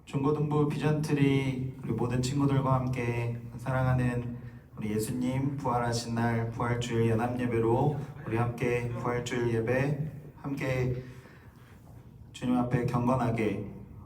중고등부 비전트리 우리 모든 친구들과 함께 사랑하는 우리 예수님 부활하신 날 부활주일 연합예배로 우리 함께 부활주일 예배 함께 주님 앞에 경건하게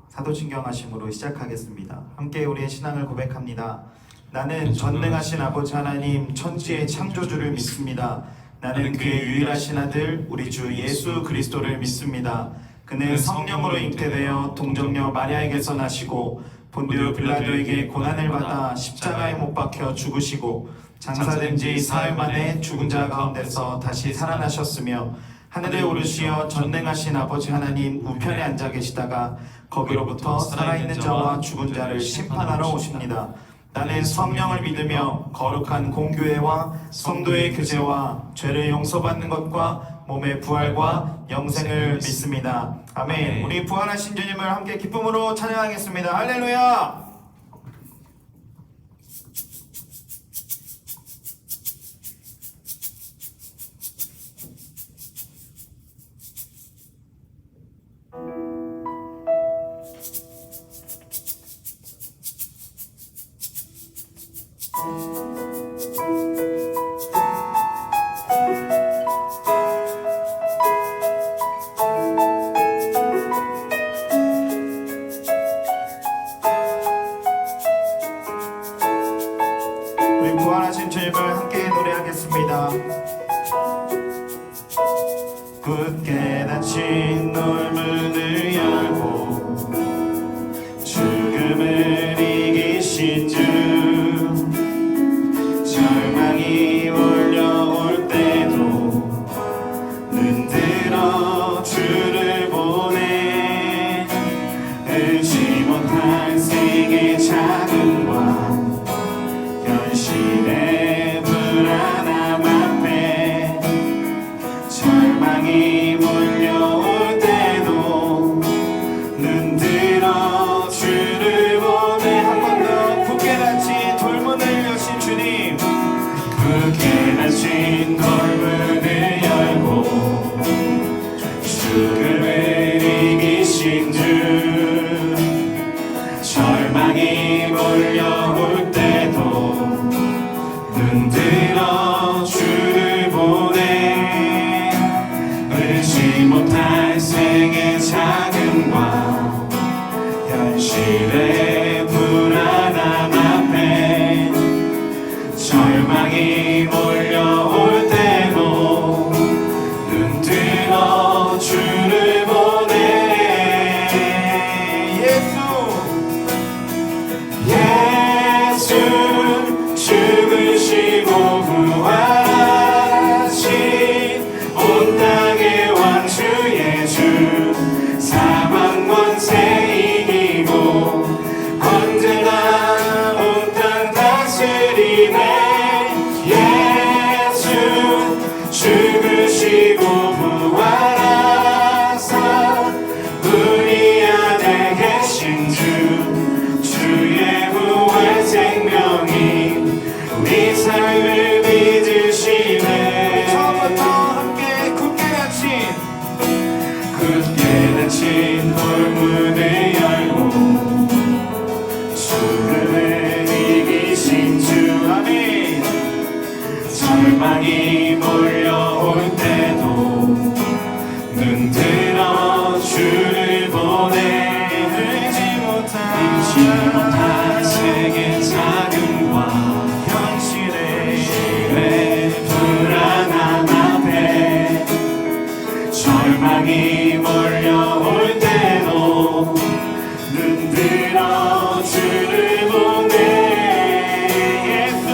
사도신경하심으로 시작하겠습니다. 함께 우리의 신앙을 고백합니다. 나는 전능하신 아버지 하나님 천지의 창조주를 믿습니다. 나는 그의 유일하신 아들 우리 주 예수 그리스도를 믿습니다. 그는 성령으로 잉태되어 동정녀 마리아에게서 나시고 본디오 빌라도에게 고난을 받아 십자가에 못 박혀 죽으시고 장사된 지 사흘 만에 죽은 자 가운데서 다시 살아나셨으며 하늘에 오르시어 전능하신 아버지 하나님 우편에 앉아 계시다가 거기로부터 살아있는 자와 죽은 자를 심판하러 오십니다. 나는 성령을 믿으며 거룩한 공교회와 성도의 교제와 죄를 용서받는 것과 몸의 부활과 영생을 믿습니다. 아멘. 우리 부활하신 주님을 함께 기쁨으로 찬양하겠습니다. 할렐루야. 우리 부활하신 주님을 함께 노래하겠습니다. 굳게 닫힌 놀문을 열고 죽음을 이기신 주 절망이 몰려올 때도 눈 들어 주를 보내 알지 못할 세계 자금과 현실의 불안함 앞에 절망이 몰려올 때도 눈 들어 주를 보내 한 번 더 굳게 닫힌 돌문을 여신 주님 굳게 닫힌 돌문을 열고 죽음을 이기신 주 절망이 몰려올 때도 눈 들어 주를 보내 알지 못할 세계 자금과 현실의 불안함 앞에 절망이 몰려올 때도 눈 들어 주를 보내 예수 죽으시고 부활하신 온 땅의 왕 주 예수 사망 권세 이기고 언제나 온 땅 다스리네 예수 죽으시고 부활하사 우리 안에 계신 주 주의 부활 생명이 우리 삶을 믿으시네 처음부터 함께 굳게 닫힌 돌문을 열고 죽음을 이기신 주 아멘 절망이 몰려올 때도 눈 들어 주를 보내 알지 못할 세계 자금과 현실의 불안함 앞에 절망이 몰려올 때도 눈 들어 주를 보내 예수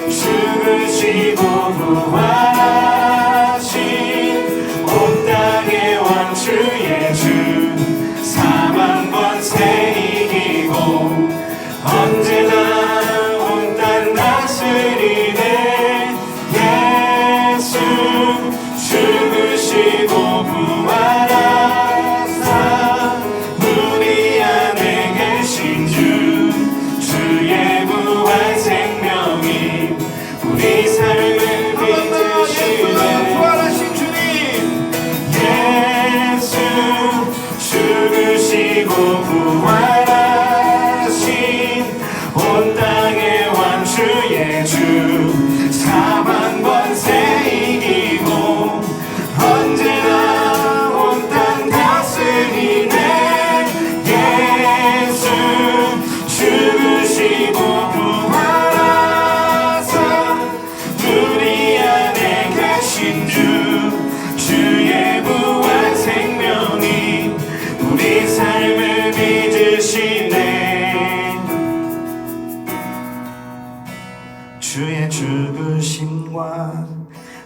죽으시고 부활하신 온 땅의 왕 주 예수 사망 권세 이기고 언제나 온 땅 다스리네 예수 죽으시고 부활하사 우리 안에 계신 주 주의 부활 생명이 우리 삶을 사심과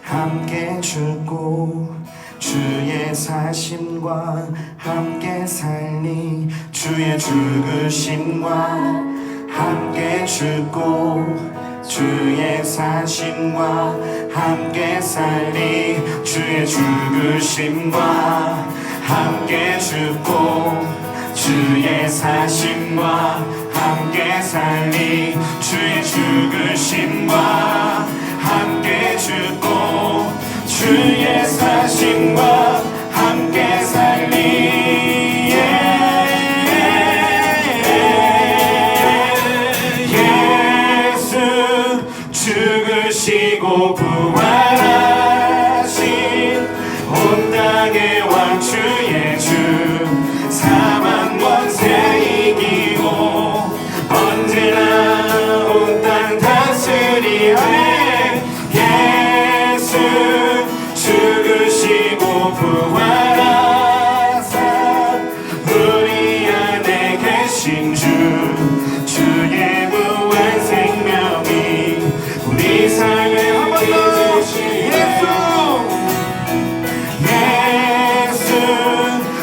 함께 죽고 주의 사심과 함께 살리 주의 죽으심과 함께 죽고 주의 사심과 함께 살리 주의 죽으심과 함께 죽고 주의 사심과 함께 살리 주의 죽으심과 함께 죽고 주의 사심과 함께 살리 예수 죽으시고 부활하신 온 땅의 왕 주의 주 사망 권세 이기고 언제나 온 땅 다스리네 예수 죽으시고 부활하사 우리 안에 계신 주 주의 무한 생명이 우리 삶에 한 번 더 예수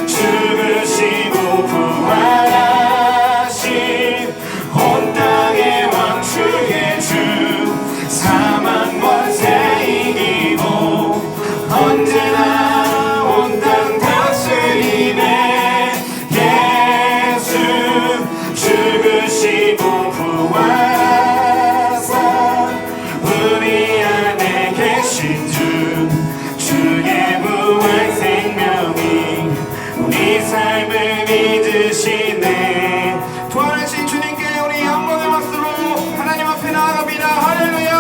죽으시고 부활하신 온 땅의 왕 주의 주 사망 권세 이기고 언제나 온 땅 다스리네 예수 죽으시고 부활하사 우리 안에 계신 주 주의 무한 생명이 우리 삶을 믿으시네 부활하신 주님께 우리 영광의 박수로 하나님 앞에 나아갑니다. 할렐루야.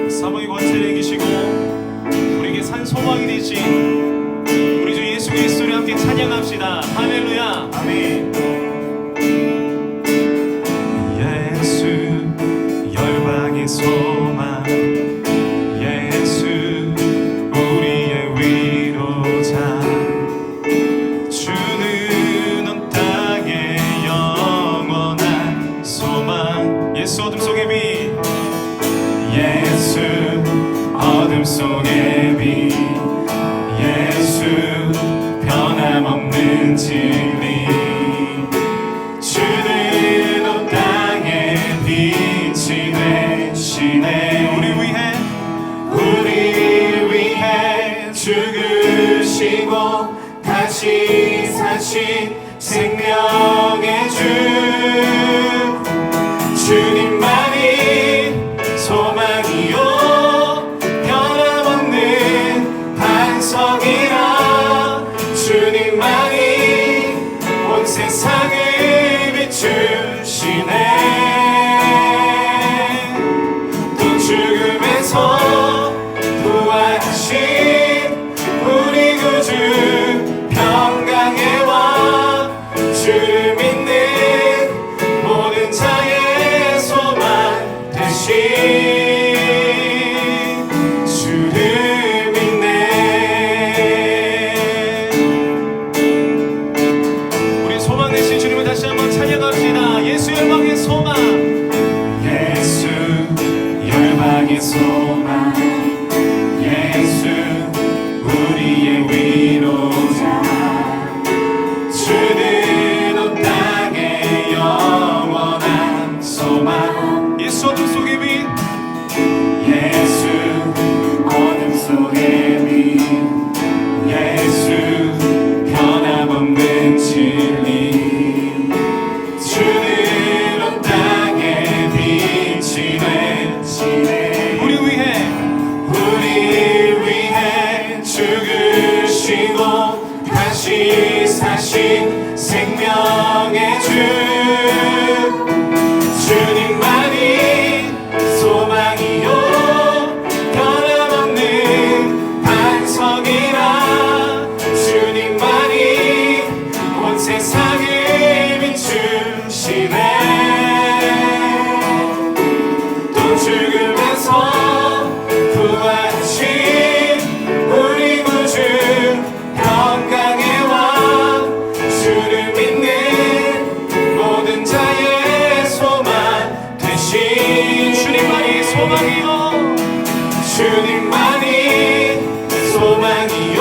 사망의 권세를 이기시고 우리에게 산 소망이 되신 우리 주 예수 그리스도를 함께 찬양합시다. 할렐루야. 아멘. 예수 열방의 소망 예수 우리의 위로자 주는 온 땅의 영원한 소망 예수 어둠 속의 빛 예수 어둠 속의 빛 예수 변함없는 진리 주는 온 땅의 빛이 되시네 우리 위해 죽으시고 다시 사신 생명의 주 주님만이 소망이요 변함없는 반석이라 주님만이 온 세상을 비추시네 또 죽음에서 부활하신 우리 구주 평강의 왕 주를 믿는 모든 자의 소망 되신 주를 믿네 우리 소망 되신 주님을 다시 한번 찬양합시다. 예수 열방의 소망 예수 열방의 소망 예수 우리의 위로자 주는 온 땅의 영원한 소망 예수 어둠 속의 빛 예수 어둠 속의 빛 예수 변함없는 진리 주는 온 땅의 빛이 되시네 우리 위해 죽으시고 다시 사신 생명의 주 주님만이 소망이요 변함없는 반석이라 주님만이 온 세상을 비추시네 또 죽음에서 부활하신 소망이요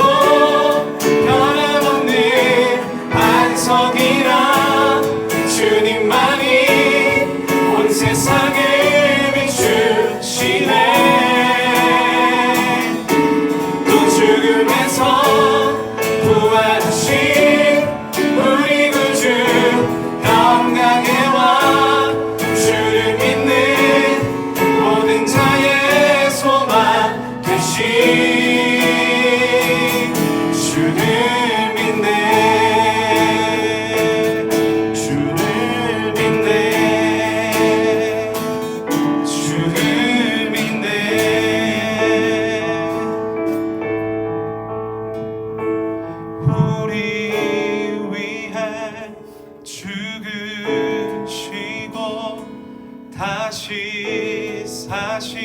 변함없는 반석이라 주님만이 온 세상을 비추시네. 또 죽음에서 부활하신 우리 구주 영광의 왕 주를 믿는 모든 자의 소망 되신 주를 믿네. 주를 믿네. 주를 믿네. 우리 위해 죽으시고 다시 사신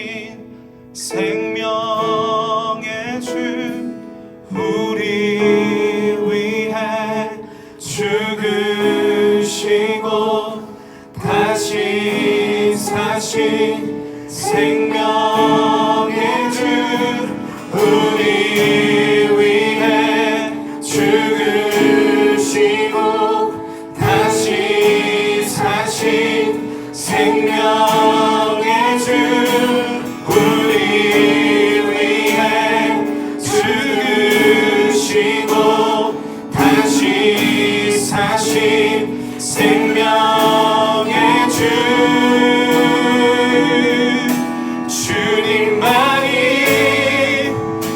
생명의 주 우리 위해 죽으시고 다시 사신 생명의 주 우리 위해 죽으시고 다시 사신 생명의 주 우리 위해 죽으시고 다시 사신 생명의 주 주님만이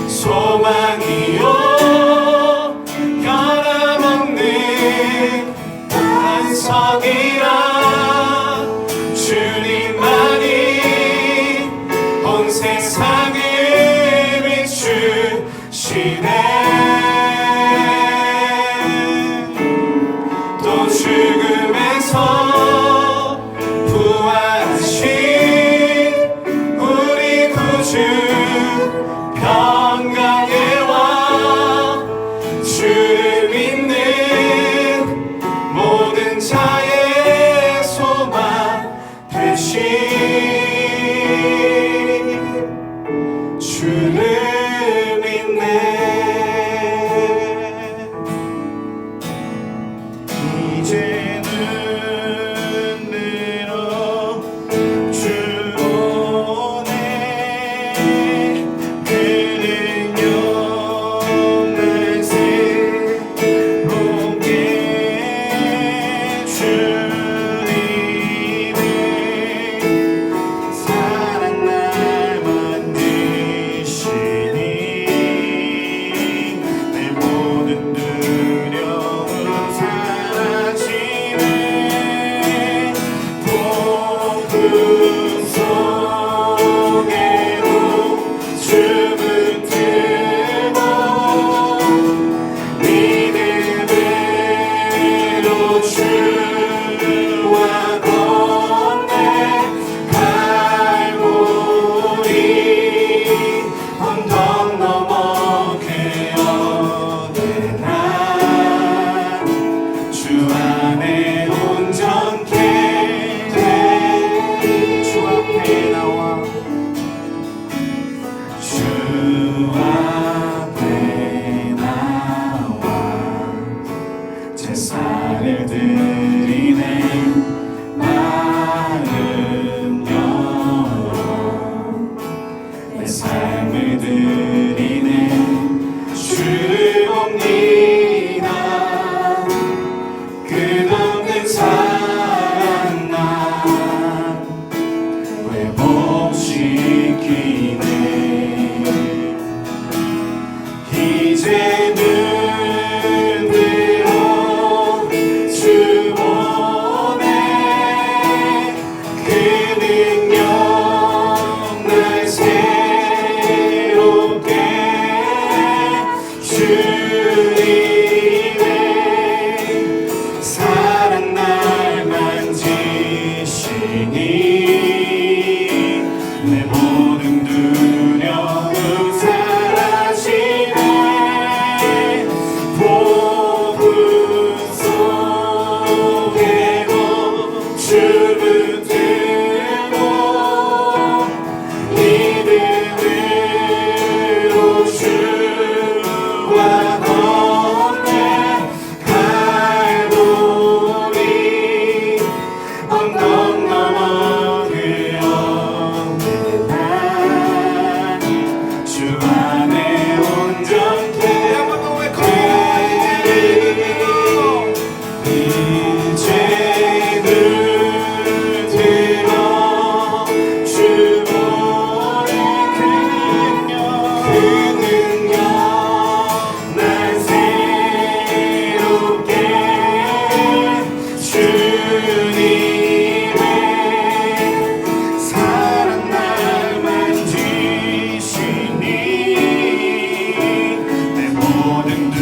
소망이요 변함없는 반석이라 주님만이 온 세상을 비추시네. 또 죽음에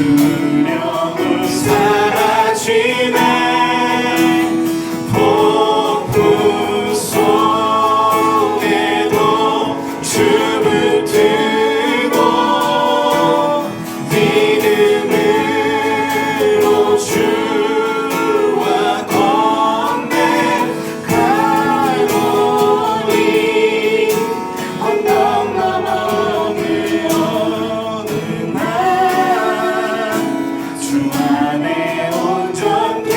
두려움 사라지네 폭풍 속에도 주 붙들고 믿음으로 주와 건네 갈고리 언덕 넘어 그 어느 날 주 안에 온전케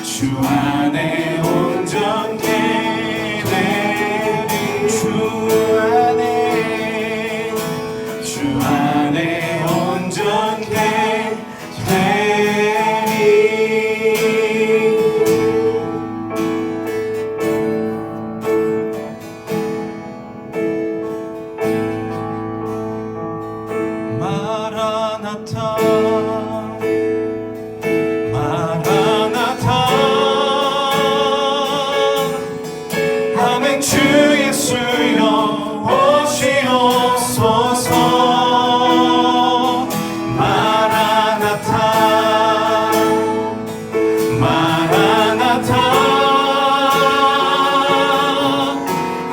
주 안에 온전케 되리 주 안에 온전케 되리 마라나타 마라나타 아멘 주 예수여 오시옵소서 마라나타 마라나타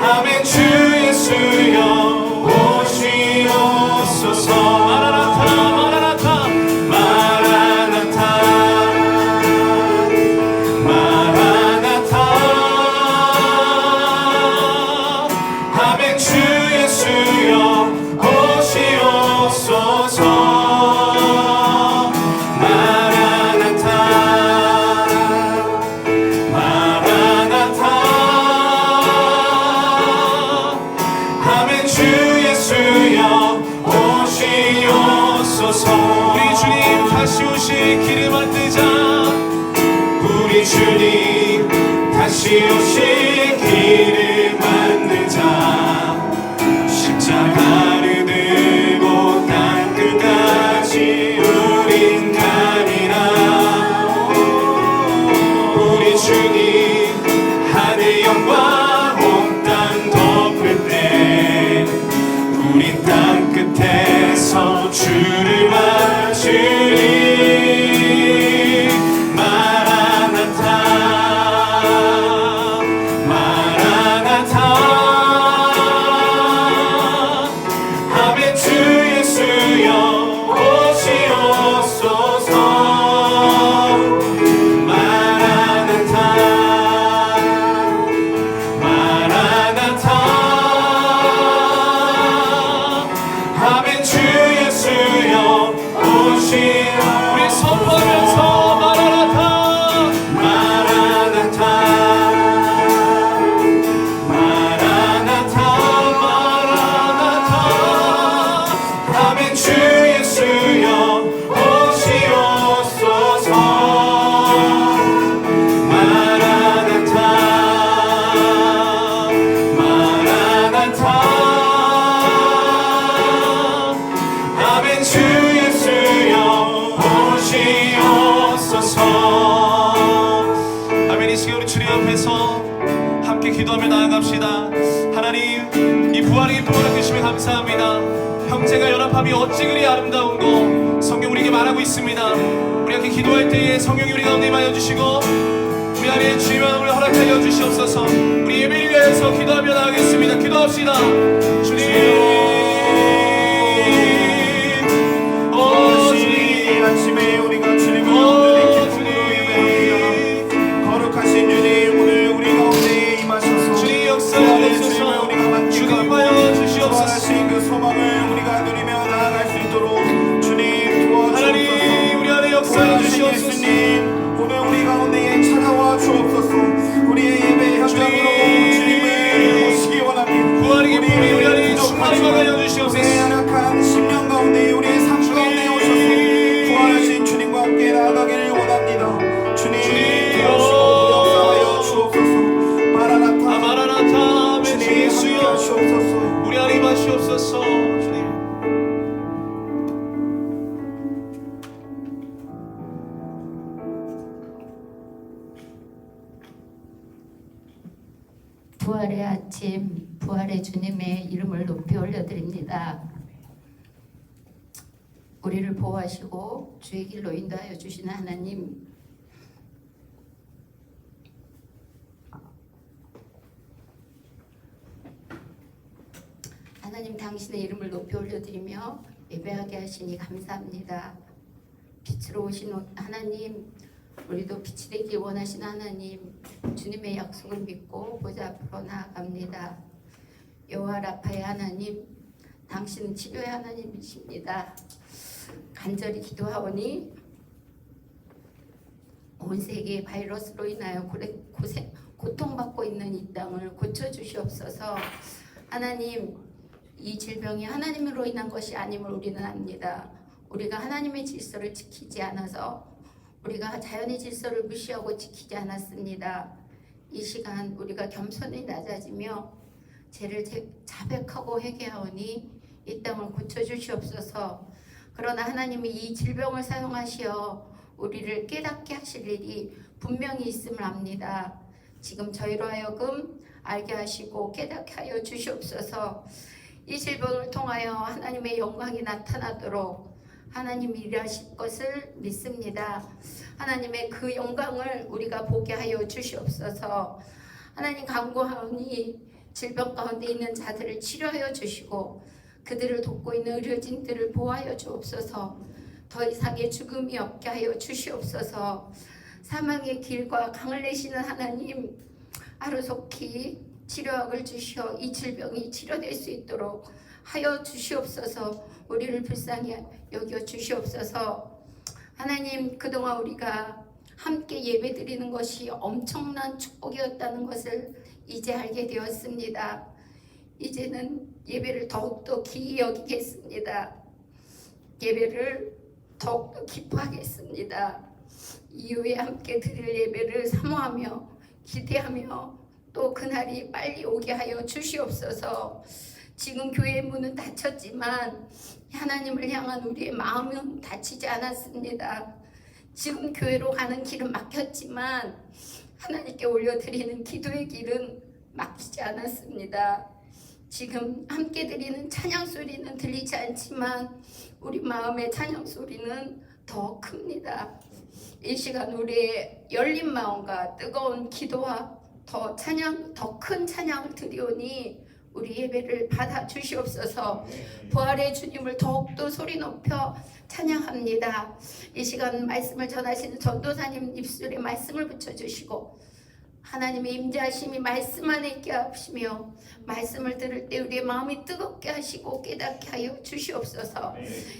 아멘 주 예수여 오시옵소서 마라나타 마라나타 마라나타 아멘 주 예수여 오시옵소서 마라나타 마라나타 아멘 주 예수여 오시옵소서 우리 주님 다시 오실 길을 만들자 우리 주님 다시 오실 길을 만들자 십자가를 들고 땅끝까지 우린 가리라 우리 주님 하늘 영광 온 땅 덮을 때 우린 땅끝에서 주를 맞으리 마라나타 마라나타 아멘 주 예수여 오시옵소서 마라나타 마라나타 아멘 주 예수여 오시 우리 선포하면서 마라나타 마라나타 마라나타 마라나타 아멘 주 예수여 오시옵소서 마라나타 마라나타 아멘 주 예수여 오시옵소서 아멘 이 시간 우리 주님 앞에서 함께 기도하며 나아갑시다 하나님 이 부활의 기쁨을 주시면 감사합니다 형제가 연합함이 어찌 그리 아름다운고 성경 우리에게 말하고 있습니다 우리 함께 기도할 때에 성령이 우리 가운데 임하여 주시고 우리 안에 주님의 마음을 허락하여 주시옵소서 우리 예배를 위하여서 기도하며 나아가겠습니다 기도합시다 주님 이 아침에 우리가 주님을 온전히 기쁨으로 예배합니다. 거룩하신 주님 오늘 우리 가운데 임하셔서 주님 역사해 주시옵소서 주님 임하여 주시옵소서 부활하신 그 소망을 우리가 누리며 나아갈 수 있도록 주님 도와주옵소서 하나님 우리 안에 역사해 주시옵소서 예수님 오늘 우리 가운데에 찾아와 주옵소서 우리의 예배 현장으로 주님을 모시기 원합니다 부활의 기쁨이 우리 아침 부활의 주님의 이름을 높이 올려드립니다. 우리를 보호하시고 주의 길로 인도하여 주시는 하나님, 하나님 당신의 이름을 높이 올려드리며 예배하게 하시니 감사합니다. 빛으로 오신 하나님, 우리도 빛이 되기 원하시는 하나님, 주님의 약속을 믿고 보좌 앞으로 나아갑니다. 여호와 라파의 하나님, 당신은 치료의 하나님이십니다. 간절히 기도하오니 온 세계의 바이러스로 인하여 고통받고 있는 이 땅을 고쳐주시옵소서. 하나님, 이 질병이 하나님으로 인한 것이 아님을 우리는 압니다. 우리가 하나님의 질서를 지키지 않아서, 우리가 자연의 질서를 무시하고 지키지 않았습니다. 이 시간 우리가 겸손히 낮아지며 죄를 자백하고 회개하오니 이 땅을 고쳐주시옵소서. 그러나 하나님이 이 질병을 사용하시어 우리를 깨닫게 하실 일이 분명히 있음을 압니다. 지금 저희로 하여금 알게 하시고 깨닫게 하여 주시옵소서. 이 질병을 통하여 하나님의 영광이 나타나도록 하나님이 일하실 것을 믿습니다. 하나님의 그 영광을 우리가 보게 하여 주시옵소서. 하나님 간구하오니 질병 가운데 있는 자들을 치료하여 주시고 그들을 돕고 있는 의료진들을 보호하여 주옵소서. 더 이상의 죽음이 없게 하여 주시옵소서. 사망의 길과 강을 내시는 하나님, 하루속히 치료약을 주시어 이 질병이 치료될 수 있도록 하여 주시옵소서. 우리를 불쌍히 여겨 주시옵소서. 하나님, 그동안 우리가 함께 예배드리는 것이 엄청난 축복이었다는 것을 이제 알게 되었습니다. 이제는 예배를 더욱더 귀히 여기겠습니다. 예배를 더욱더 기뻐하겠습니다. 이후에 함께 드릴 예배를 사모하며 기대하며 또 그날이 빨리 오게 하여 주시옵소서. 지금 교회의 문은 닫혔지만 하나님을 향한 우리의 마음은 닫히지 않았습니다. 지금 교회로 가는 길은 막혔지만 하나님께 올려드리는 기도의 길은 막히지 않았습니다. 지금 함께 드리는 찬양 소리는 들리지 않지만 우리 마음의 찬양 소리는 더 큽니다. 이 시간 우리의 열린 마음과 뜨거운 기도와 더 큰 찬양을 드리오니 우리 예배를 받아 주시옵소서. 부활의 주님을 더욱더 소리 높여 찬양합니다. 이 시간 말씀을 전하시는 전도사님 입술에 말씀을 붙여주시고 하나님의 임재하심이 말씀 안에 있게 하시며 말씀을 들을 때 우리의 마음이 뜨겁게 하시고 깨닫게 하여 주시옵소서.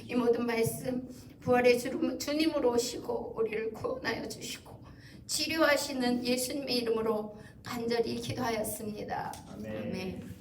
이 모든 말씀 부활의 주님으로 오시고 우리를 구원하여 주시고 치료하시는 예수님의 이름으로 간절히 기도하였습니다. 아멘.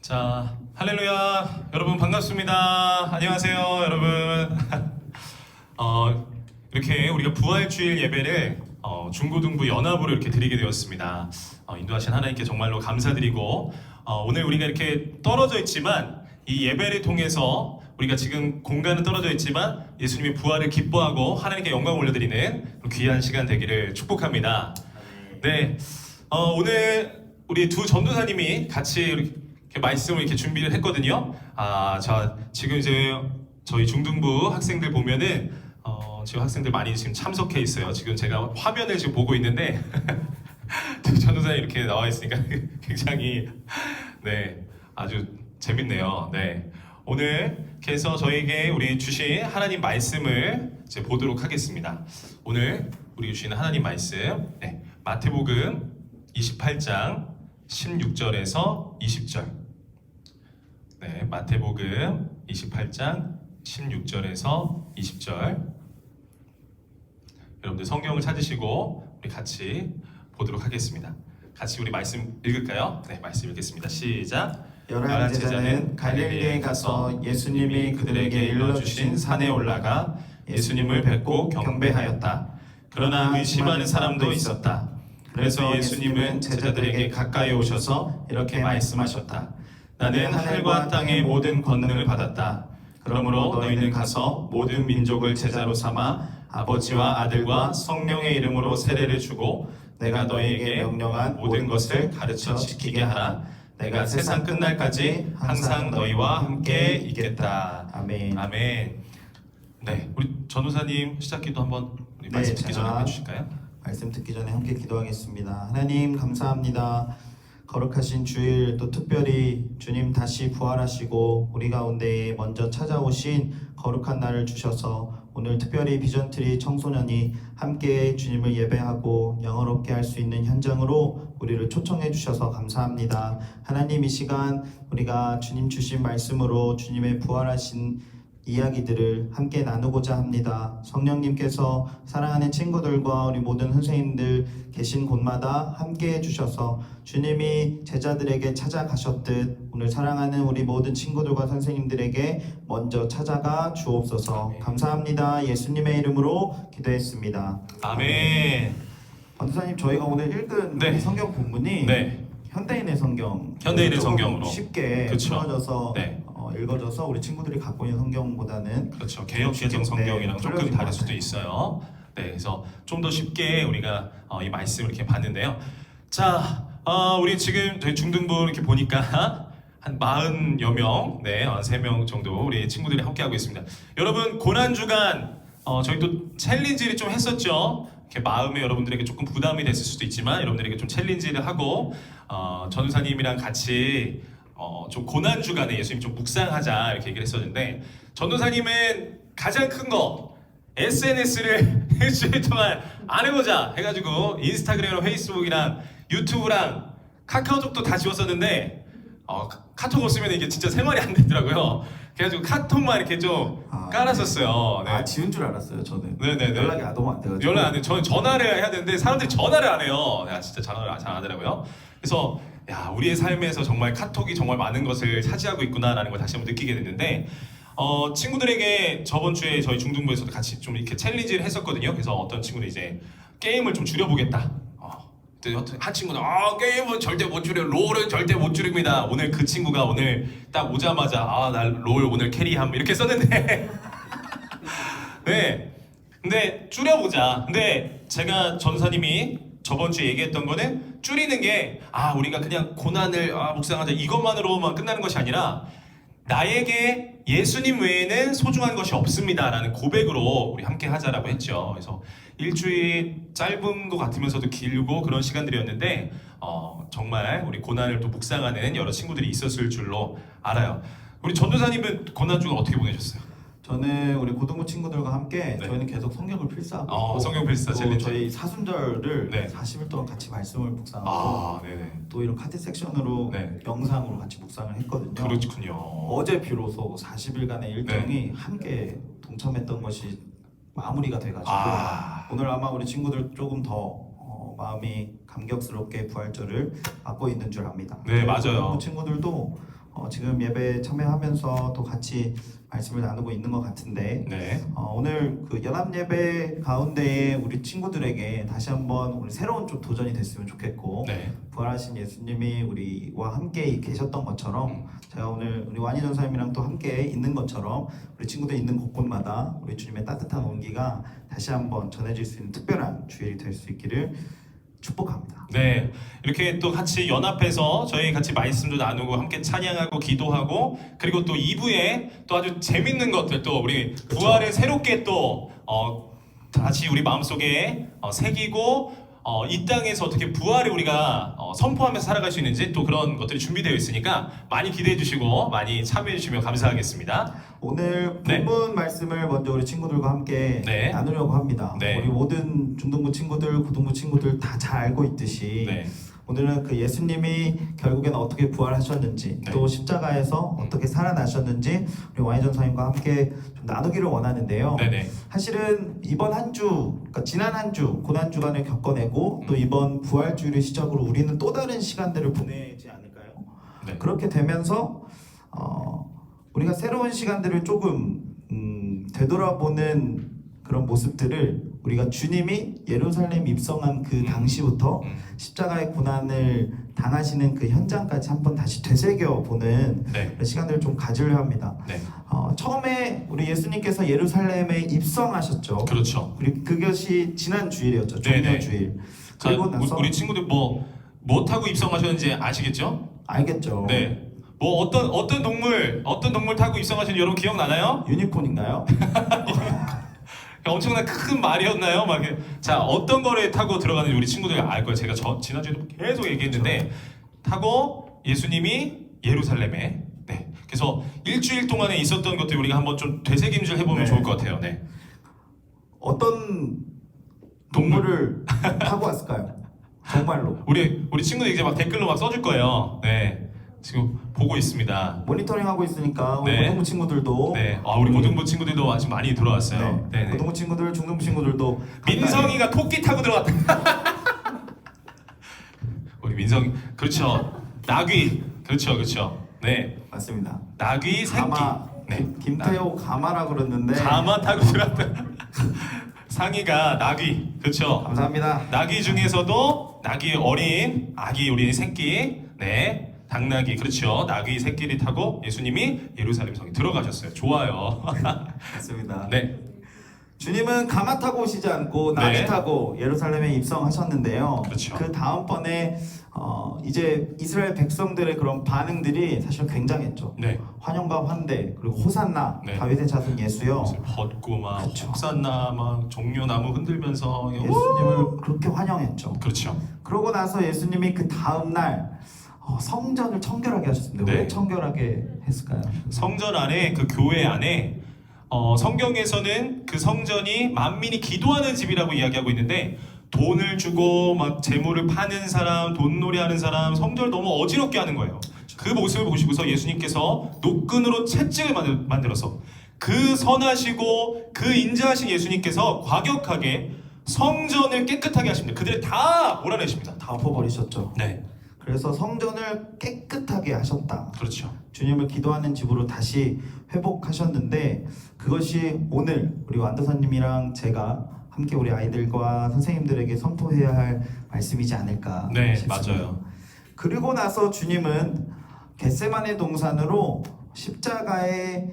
자, 할렐루야. 여러분 반갑습니다. 안녕하세요, 여러분. 이렇게 우리가 부활주일 예배를 중고등부 연합으로 이렇게 드리게 되었습니다. 인도하신 하나님께 정말로 감사드리고 오늘 우리가 이렇게 떨어져 있지만 이 예배를 통해서 우리가 지금 공간은 떨어져 있지만 예수님의 부활을 기뻐하고 하나님께 영광을 올려드리는 귀한 시간 되기를 축복합니다. 네, 오늘 우리 두 전도사님이 같이 이렇게 말씀을 이렇게 준비를 했거든요. 자, 지금 이제 저희 중등부 학생들 보면은 지금 학생들 많이 지금 참석해 있어요. 지금 제가 화면을 지금 보고 있는데 두 전도사님 이렇게 나와 있으니까 굉장히 네, 아주 재밌네요. 네, 오늘 그래서 저에게 우리 주신 하나님 말씀을 이제 보도록 하겠습니다. 오늘 우리 주시는 하나님 말씀, 네, 마태복음 28장 16절에서 20절. 네, 마태복음 28장 16절에서 20절. 여러분들 성경을 찾으시고 우리 같이 보도록 하겠습니다. 같이 우리 말씀 읽을까요? 네, 말씀 읽겠습니다. 시작. 열한 제자는 갈릴리에 가서 예수님이 그들에게 일러주신 산에 올라가 예수님을 뵙고 경배하였다. 그러나 의심하는 사람도 있었다. 그래서 예수님은 제자들에게 가까이 오셔서 이렇게 말씀하셨다. 나는 하늘과 땅의 모든 권능을 받았다. 그러므로 너희는 가서 모든 민족을 제자로 삼아 아버지와 아들과 성령의 이름으로 세례를 주고 내가 너희에게 명령한 모든 것을 가르쳐 지키게 하라. 내가 세상 끝날까지 항상 너희와 함께 있겠다. 아멘. 아멘. 네, 우리 전우사님 시작기도 한번 우리 네, 말씀 듣기 전에 제가 해주실까요? 말씀 듣기 전에 함께 기도하겠습니다. 하나님 감사합니다. 거룩하신 주일 또 특별히 주님 다시 부활하시고 우리 가운데에 먼저 찾아오신 거룩한 날을 주셔서 오늘 특별히 비전트리 청소년이 함께 주님을 예배하고 영어롭게 할 수 있는 현장으로 우리를 초청해 주셔서 감사합니다. 하나님 이 시간 우리가 주님 주신 말씀으로 주님의 부활하신 이야기들을 함께 나누고자 합니다. 성령님께서 사랑하는 친구들과 우리 모든 선생님들 계신 곳마다 함께 해주셔서 주님이 제자들에게 찾아가셨듯 오늘 사랑하는 우리 모든 친구들과 선생님들에게 먼저 찾아가 주옵소서. 감사합니다. 예수님의 이름으로 기도했습니다. 아멘. 권사님 저희가 오늘 읽은 네. 성경 본문이 네. 현대인의 성경, 현대인의 조금 성경으로. 쉽게 그쵸. 풀어져서 네. 읽어져서 우리 친구들이 갖고 있는 성경보다는 그렇죠. 개역 개정 성경이랑 조금 다를 수도 있어요. 네, 그래서 좀 더 쉽게 우리가 이 말씀을 이렇게 봤는데요. 자, 우리 지금 저희 중등부 이렇게 보니까 한 40여 명, 네, 3명 정도 우리 친구들이 함께하고 있습니다. 여러분 고난 주간 저희 또 챌린지를 좀 했었죠. 이렇게 마음에 여러분들에게 조금 부담이 됐을 수도 있지만 여러분들에게 좀 챌린지를 하고 전우사님이랑 같이 좀 고난 주간에 예수님 좀 묵상하자 이렇게 얘기를 했었는데 전도사님은 가장 큰 거 SNS를 일주일 동안 안 해보자 해가지고 인스타그램이랑 페이스북이랑 유튜브랑 카카오톡도 다 지웠었는데 카톡 없으면 이게 진짜 생활이 안 되더라고요. 그래가지고 카톡만 이렇게 좀 깔았었어요. 네. 지운 줄 알았어요 저는. 네네네. 연락이 너무 안 돼가지고. 연락 안 돼. 저는 전화를 해야 되는데 사람들이 전화를 안 해요. 야 진짜 전화를 잘 안 하더라고요. 그래서 야 우리의 삶에서 정말 카톡이 정말 많은 것을 차지하고 있구나라는 걸 다시 한번 느끼게 됐는데 친구들에게 저번 주에 저희 중등부에서도 같이 좀 이렇게 챌린지를 했었거든요. 그래서 어떤 친구는 이제 게임을 좀 줄여보겠다. 한 친구는 게임은 절대 못 줄여, 롤은 절대 못 줄입니다. 오늘 그 친구가 오늘 딱 오자마자 나 롤 오늘 캐리함 이렇게 썼는데 네. 근데 줄여보자. 근데 제가 전사님이 저번 주에 얘기했던 거는 줄이는 게 우리가 그냥 고난을 묵상하자 이것만으로만 끝나는 것이 아니라 나에게 예수님 외에는 소중한 것이 없습니다 라는 고백으로 우리 함께 하자라고 했죠. 그래서 일주일 짧은 것 같으면서도 길고 그런 시간들이었는데 정말 우리 고난을 또 묵상하는 여러 친구들이 있었을 줄로 알아요. 우리 전도사님은 고난 주간 어떻게 보내셨어요? 저는 우리 고등부 친구들과 함께 네. 저희는 계속 성경을 필사하고 있고 성경 필사 또 챌린지. 저희 사순절을 네. 40일 동안 같이 말씀을 묵상하고 네네. 또 이런 카트 섹션으로 네. 영상으로 같이 묵상을 했거든요. 그렇군요. 어제 비로소 40일간의 일정이 함께 동참했던 것이 마무리가 돼가지고 오늘 아마 우리 친구들 조금 더 마음이 감격스럽게 부활절을 맞고 있는 줄 압니다. 네, 맞아요. 친구들도 지금 예배 참여하면서 또 같이 말씀을 나누고 있는 것 같은데 네. 오늘 그 연합 예배 가운데에 우리 친구들에게 다시 한번 우리 새로운 좀 도전이 됐으면 좋겠고 네. 부활하신 예수님이 우리와 함께 계셨던 것처럼 제가 오늘 우리 완희 전사님이랑 또 함께 있는 것처럼 우리 친구들 있는 곳곳마다 우리 주님의 따뜻한 온기가 다시 한번 전해질 수 있는 특별한 주일이 될 수 있기를 축복합니다. 네, 이렇게 또 같이 연합해서 저희 같이 말씀도 나누고 함께 찬양하고 기도하고 그리고 또 2부에 또 아주 재밌는 것들 또 우리 부활을 새롭게 또 다시 우리 마음속에 새기고 이 땅에서 어떻게 부활을 우리가 선포하면서 살아갈 수 있는지 또 그런 것들이 준비되어 있으니까 많이 기대해 주시고 많이 참여해 주시면 감사하겠습니다. 오늘 네. 본문 말씀을 먼저 우리 친구들과 함께 네. 나누려고 합니다. 네. 우리 모든 중등부 친구들, 고등부 친구들 다 잘 알고 있듯이 네. 오늘은 그 예수님이 결국에는 어떻게 부활하셨는지 네. 또 십자가에서 어떻게 살아나셨는지 우리 와이전 사님과 함께 좀 나누기를 원하는데요. 네네. 사실은 이번 한 주, 그러니까 지난 한 주 고난 주간을 겪어내고 또 이번 부활주일을 시작으로 우리는 또 다른 시간들을 보내지 않을까요? 네. 그렇게 되면서 우리가 새로운 시간들을 조금 되돌아보는 그런 모습들을 우리가 주님이 예루살렘 입성한 그 당시부터 십자가의 고난을 당하시는 그 현장까지 한번 다시 되새겨 보는 네. 그런 시간들을 좀 가지려 합니다. 네. 처음에 우리 예수님께서 예루살렘에 입성하셨죠. 그렇죠. 그리고 그것이 지난 주일이었죠. 네네. 종려 주일. 자, 그리고 나서 우리 친구들 뭐 타고 입성하셨는지 아시겠죠? 알겠죠. 네. 뭐 어떤 동물 타고 입성하셨는지 여러분 기억나나요? 유니콘인가요? 엄청난 큰 말이었나요? 막 이렇게. 자, 어떤 거를 타고 들어가는지 우리 친구들이 알 거예요. 제가 지난주에도 계속 얘기했는데 타고 예수님이 예루살렘에 네. 그래서 일주일 동안에 있었던 것들 우리가 한번 좀 되새김질 해보면 네. 좋을 것 같아요. 네. 어떤 동물을 타고 왔을까요? 정말로 우리 친구들 이제 막 댓글로 막 써줄 거예요. 네. 지금 보고 있습니다. 모니터링 하고 있으니까 우리 네. 고등부 친구들도 네. 우리 고등부 친구들도 아직 많이 들어왔어요. 네. 네. 고등부 친구들, 중등부 친구들도 민성이가 토끼 타고 들어갔다. 우리 민성 그렇죠. 나귀 그렇죠. 네. 맞습니다. 나귀 새끼. 가마 네. 김태호 가마라 그랬는데 가마 타고 들어갔다. 상이가 나귀 그렇죠. 감사합니다. 나귀 중에서도 나귀 어린 아기 우리 새끼 네. 당나귀 그렇죠. 나귀 새끼를 타고 예수님이 예루살렘 성에 들어가셨어요. 좋아요. 맞습니다. 네. 주님은 가마 타고 오시지 않고 나귀 네. 타고 예루살렘에 입성하셨는데요. 그렇죠. 그 다음번에 이제 이스라엘 백성들의 그런 반응들이 사실 굉장했죠. 네. 환영과 환대 그리고 호산나 네. 다윗의 자손 예수여. 벗고 막 그렇죠. 혹산나 막 종려나무 흔들면서 예수님을 그렇게 환영했죠. 그렇죠. 그러고 나서 예수님이 그 다음 날 성전을 청결하게 하셨습니다. 네. 왜 청결하게 했을까요? 성전 안에 그 교회 안에 성경에서는 그 성전이 만민이 기도하는 집이라고 이야기하고 있는데 돈을 주고 막 재물을 파는 사람, 돈놀이하는 사람 성전을 너무 어지럽게 하는 거예요. 그 모습을 보시고서 예수님께서 노끈으로 채찍을 만들어서 그 선하시고 그 인자하신 예수님께서 과격하게 성전을 깨끗하게 하십니다. 그들을 다 몰아내십니다. 다 엎어버리셨죠. 네, 그래서 성전을 깨끗하게 하셨다. 그렇죠. 주님을 기도하는 집으로 다시 회복하셨는데 그것이 오늘 우리 완도사님이랑 제가 함께 우리 아이들과 선생님들에게 선포해야 할 말씀이지 않을까 네, 싶습니다. 맞아요. 그리고 나서 주님은 겟세마네 동산으로 십자가에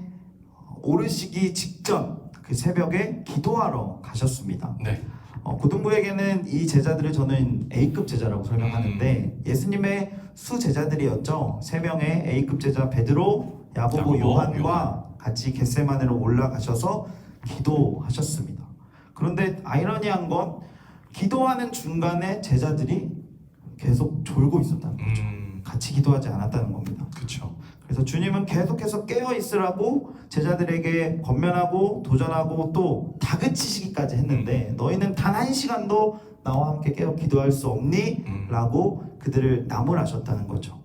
오르시기 직전 그 새벽에 기도하러 가셨습니다. 네, 고등부에게는 이 제자들을 저는 A급 제자라고 설명하는데 예수님의 수제자들이었죠. 3명의 A급 제자 베드로, 야고보, 요한과 같이 겟세마네로 올라가셔서 기도하셨습니다. 그런데 아이러니한 건 기도하는 중간에 제자들이 계속 졸고 있었다는 거죠. 같이 기도하지 않았다는 겁니다. 그렇죠. 그래서 주님은 계속해서 깨어 있으라고 제자들에게 권면하고 도전하고 또 다그치시기까지 했는데 너희는 단 한 시간도 나와 함께 깨어 기도할 수 없니? 라고 그들을 나무라셨다는 거죠.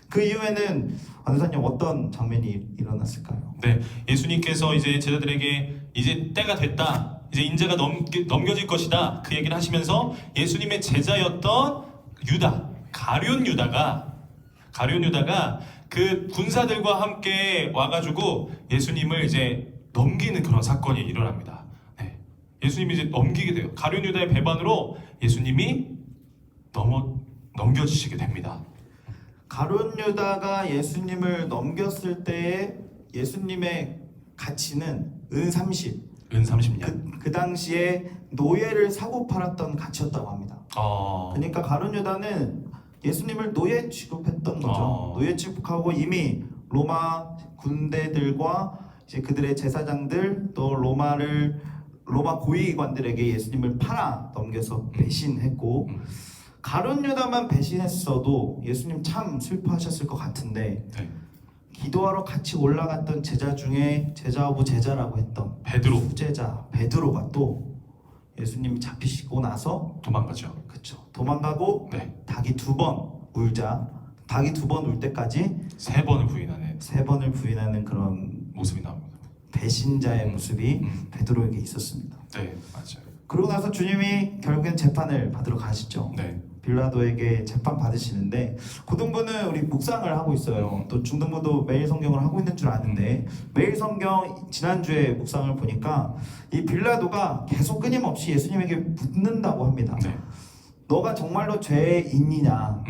그 이후에는 완도사님 어떤 장면이 일어났을까요? 네, 예수님께서 이제 제자들에게 이제 때가 됐다. 이제 인자가 넘겨질 것이다. 그 얘기를 하시면서 예수님의 제자였던 유다, 가룟 유다가 그 군사들과 함께 와가지고 예수님을 이제 넘기는 그런 사건이 일어납니다. 네, 예수님이 이제 넘기게 돼요. 가룟 유다의 배반으로 예수님이 넘겨지시게 됩니다. 가룟 유다가 예수님을 넘겼을 때의 예수님의 가치는 은 30. 은 30년. 그 당시에 노예를 사고 팔았던 가치였다고 합니다. 그러니까 가룟 유다는 예수님을 노예 취급했던 거죠. 노예 취급하고 이미 로마 군대들과 이제 그들의 제사장들 또 로마 고위관들에게 예수님을 팔아 넘겨서 배신했고 가룟 유다만 배신했어도 예수님 참 슬퍼하셨을 것 같은데 네. 기도하러 같이 올라갔던 제자 중에 제자 오브 제자라고 했던 베드로. 수제자 베드로가 또 예수님이 잡히시고 나서 도망가죠. 그쵸 도망가고 네. 닭이 2번 울자 닭이 2번 울 때까지 3번을 부인하는 3번을 부인하는 그런 모습이 나옵니다. 배신자의 모습이 음. 베드로에게 있었습니다. 네, 맞아요. 그러고 나서 주님이 결국엔 재판을 받으러 가시죠. 네. 빌라도에게 재판 받으시는데 고등부는 우리 묵상을 하고 있어요. 또 중등부도 매일 성경을 하고 있는 줄 아는데 매일 성경 지난주에 묵상을 보니까 이 빌라도가 계속 끊임없이 예수님에게 묻는다고 합니다. 네. 너가 정말로 죄인이냐?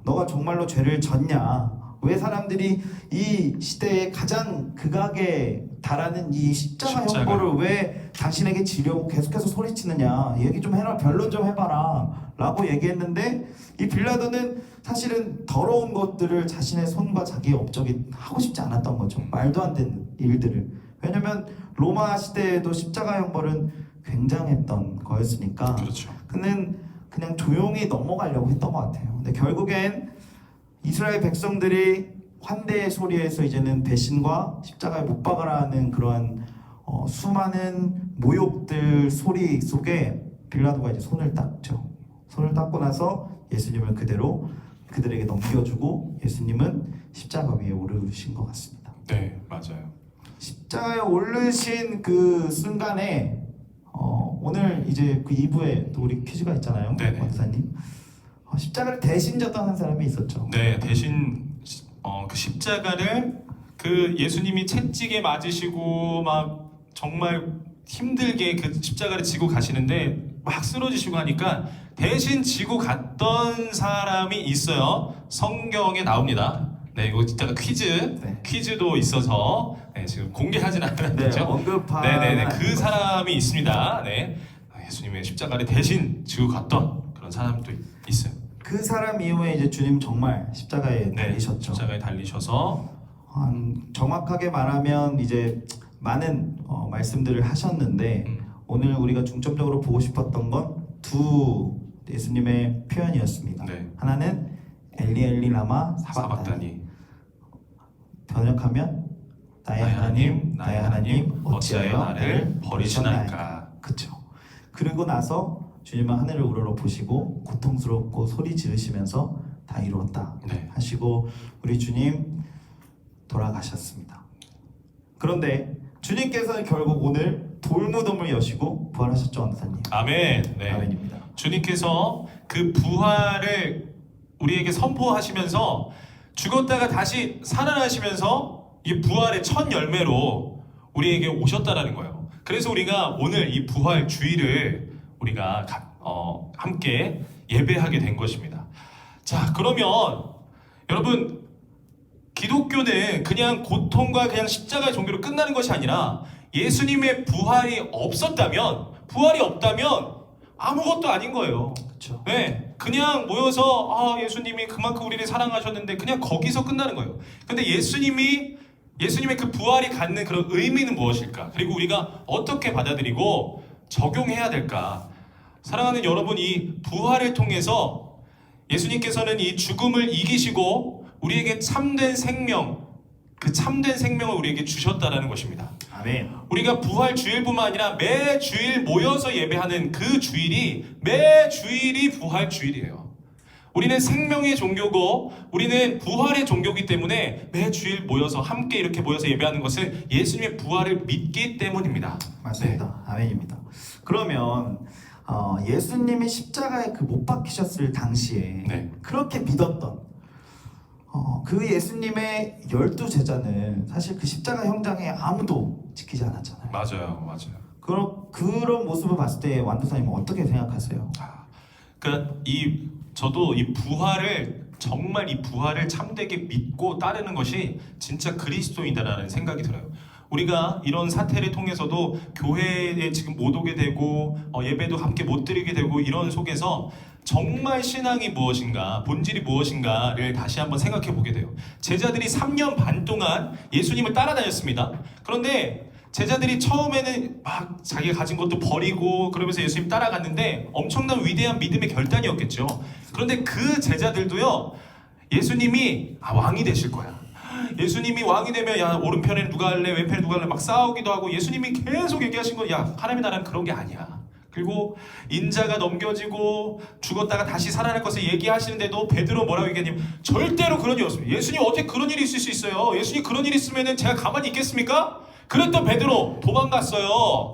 너가 정말로 죄를 졌냐? 왜 사람들이 이 시대에 가장 극악에 달하는 이 십자가 형벌을 왜 당신에게 지려고 계속해서 소리치느냐? 얘기 좀 해라, 변론 좀 해봐라 라고 얘기했는데 이 빌라도는 사실은 더러운 것들을 자신의 손과 자기의 업적이 하고 싶지 않았던 거죠. 말도 안 되는 일들을. 왜냐면 로마 시대에도 십자가 형벌은 굉장했던 거였으니까 그렇죠. 그는 그냥 조용히 넘어가려고 했던 것 같아요. 근데 결국엔 이스라엘 백성들이 환대의 소리에서 이제는 배신과 십자가에 못 박아라는 그러한 수많은 모욕들 소리 속에 빌라도가 이제 손을 닦죠. 손을 닦고 나서 예수님을 그대로 그들에게 넘겨주고 예수님은 십자가 위에 오르신 것 같습니다. 네, 맞아요. 십자가에 오르신 그 순간에 오늘 이제 그 2부에 또 우리 퀴즈가 있잖아요. 네네. 박사님. 십자가를 대신 졌던 한 사람이 있었죠. 네, 대신 그 십자가를 그 예수님이 채찍에 맞으시고 막 정말 힘들게 그 십자가를 지고 가시는데 막 쓰러지시고 하니까 대신 지고 갔던 사람이 있어요. 성경에 나옵니다. 네, 이거 진짜 퀴즈, 네. 퀴즈도 있어서 네, 지금 공개하진 않았죠. 언급하는 네네네, 그 사람이 있습니다. 네, 예수님의 십자가를 대신 지고 갔던 그런 사람도 있어요. 그 사람 이후에 이제 주님 정말 십자가에 네, 달리셨죠. 십자가에 달리셔서 정확하게 말하면 이제 많은 말씀들을 하셨는데 오늘 우리가 중점적으로 보고 싶었던 건 두 예수님의 표현이었습니다. 네. 하나는 엘리 엘리 라마 사박다니. 사박다니. 번역하면 나의 하나님, 나의 하나님 어찌하여 나를 버리셨나이까. 그렇죠. 그리고 나서 주님은 하늘을 우러러 보시고 고통스럽고 소리 지르시면서 다 이루었다 네. 하시고 우리 주님 돌아가셨습니다. 그런데 주님께서는 결국 오늘 돌무덤을 여시고 부활하셨죠, 원사님. 아멘. 네. 아멘입니다. 주님께서 그 부활을 우리에게 선포하시면서 죽었다가 다시 살아나시면서 이 부활의 첫 열매로 우리에게 오셨다라는 거예요. 그래서 우리가 오늘 이 부활 주일을 우리가 함께 예배하게 된 것입니다. 자, 그러면 여러분 기독교는 그냥 고통과 그냥 십자가의 종교로 끝나는 것이 아니라 예수님의 부활이 없다면 아무것도 아닌 거예요. 그렇죠. 네, 그냥 모여서 예수님이 그만큼 우리를 사랑하셨는데 그냥 거기서 끝나는 거예요. 근데 예수님의 그 부활이 갖는 그런 의미는 무엇일까? 그리고 우리가 어떻게 받아들이고 적용해야 될까? 사랑하는 여러분, 이 부활을 통해서 예수님께서는 이 죽음을 이기시고 우리에게 참된 생명, 그 참된 생명을 우리에게 주셨다라는 것입니다. 아멘. 우리가 부활 주일뿐만 아니라 매 주일 모여서 예배하는 그 주일이 매 주일이 부활 주일이에요. 우리는 생명의 종교고 우리는 부활의 종교이기 때문에 매 주일 모여서 함께 이렇게 모여서 예배하는 것은 예수님의 부활을 믿기 때문입니다. 맞습니다. 아멘입니다. 그러면 예수님이 십자가에 그 못 박히셨을 당시에 네. 그렇게 믿었던 그 예수님의 12제자는 사실 그 십자가 현장에 아무도 지키지 않았잖아요. 맞아요. 그런 모습을 봤을 때 완도사님은 어떻게 생각하세요? 그러니까 저도 이 부활을 정말 이 부활을 참되게 믿고 따르는 것이 진짜 그리스도인이다라는 생각이 들어요. 우리가 이런 사태를 통해서도 교회에 지금 못 오게 되고 예배도 함께 못 드리게 되고 이런 속에서 정말 신앙이 무엇인가, 본질이 무엇인가를 다시 한번 생각해 보게 돼요. 제자들이 3년 반 동안 예수님을 따라다녔습니다. 그런데 제자들이 처음에는 막 자기가 가진 것도 버리고 그러면서 예수님 따라갔는데 엄청난 위대한 믿음의 결단이었겠죠. 그런데 그 제자들도요, 예수님이 왕이 되실 거야. 예수님이 왕이 되면 야 오른편에는 누가 할래 왼편에 누가 할래 막 싸우기도 하고 예수님이 계속 얘기하신 건 야 하나님의 나라는 그런 게 아니야. 그리고 인자가 넘겨지고 죽었다가 다시 살아날 것을 얘기하시는데도 베드로 뭐라고 얘기하냐면 절대로 그런 일 없습니다. 예수님 어떻게 그런 일이 있을 수 있어요? 예수님 그런 일이 있으면 제가 가만히 있겠습니까? 그랬던 베드로 도망갔어요.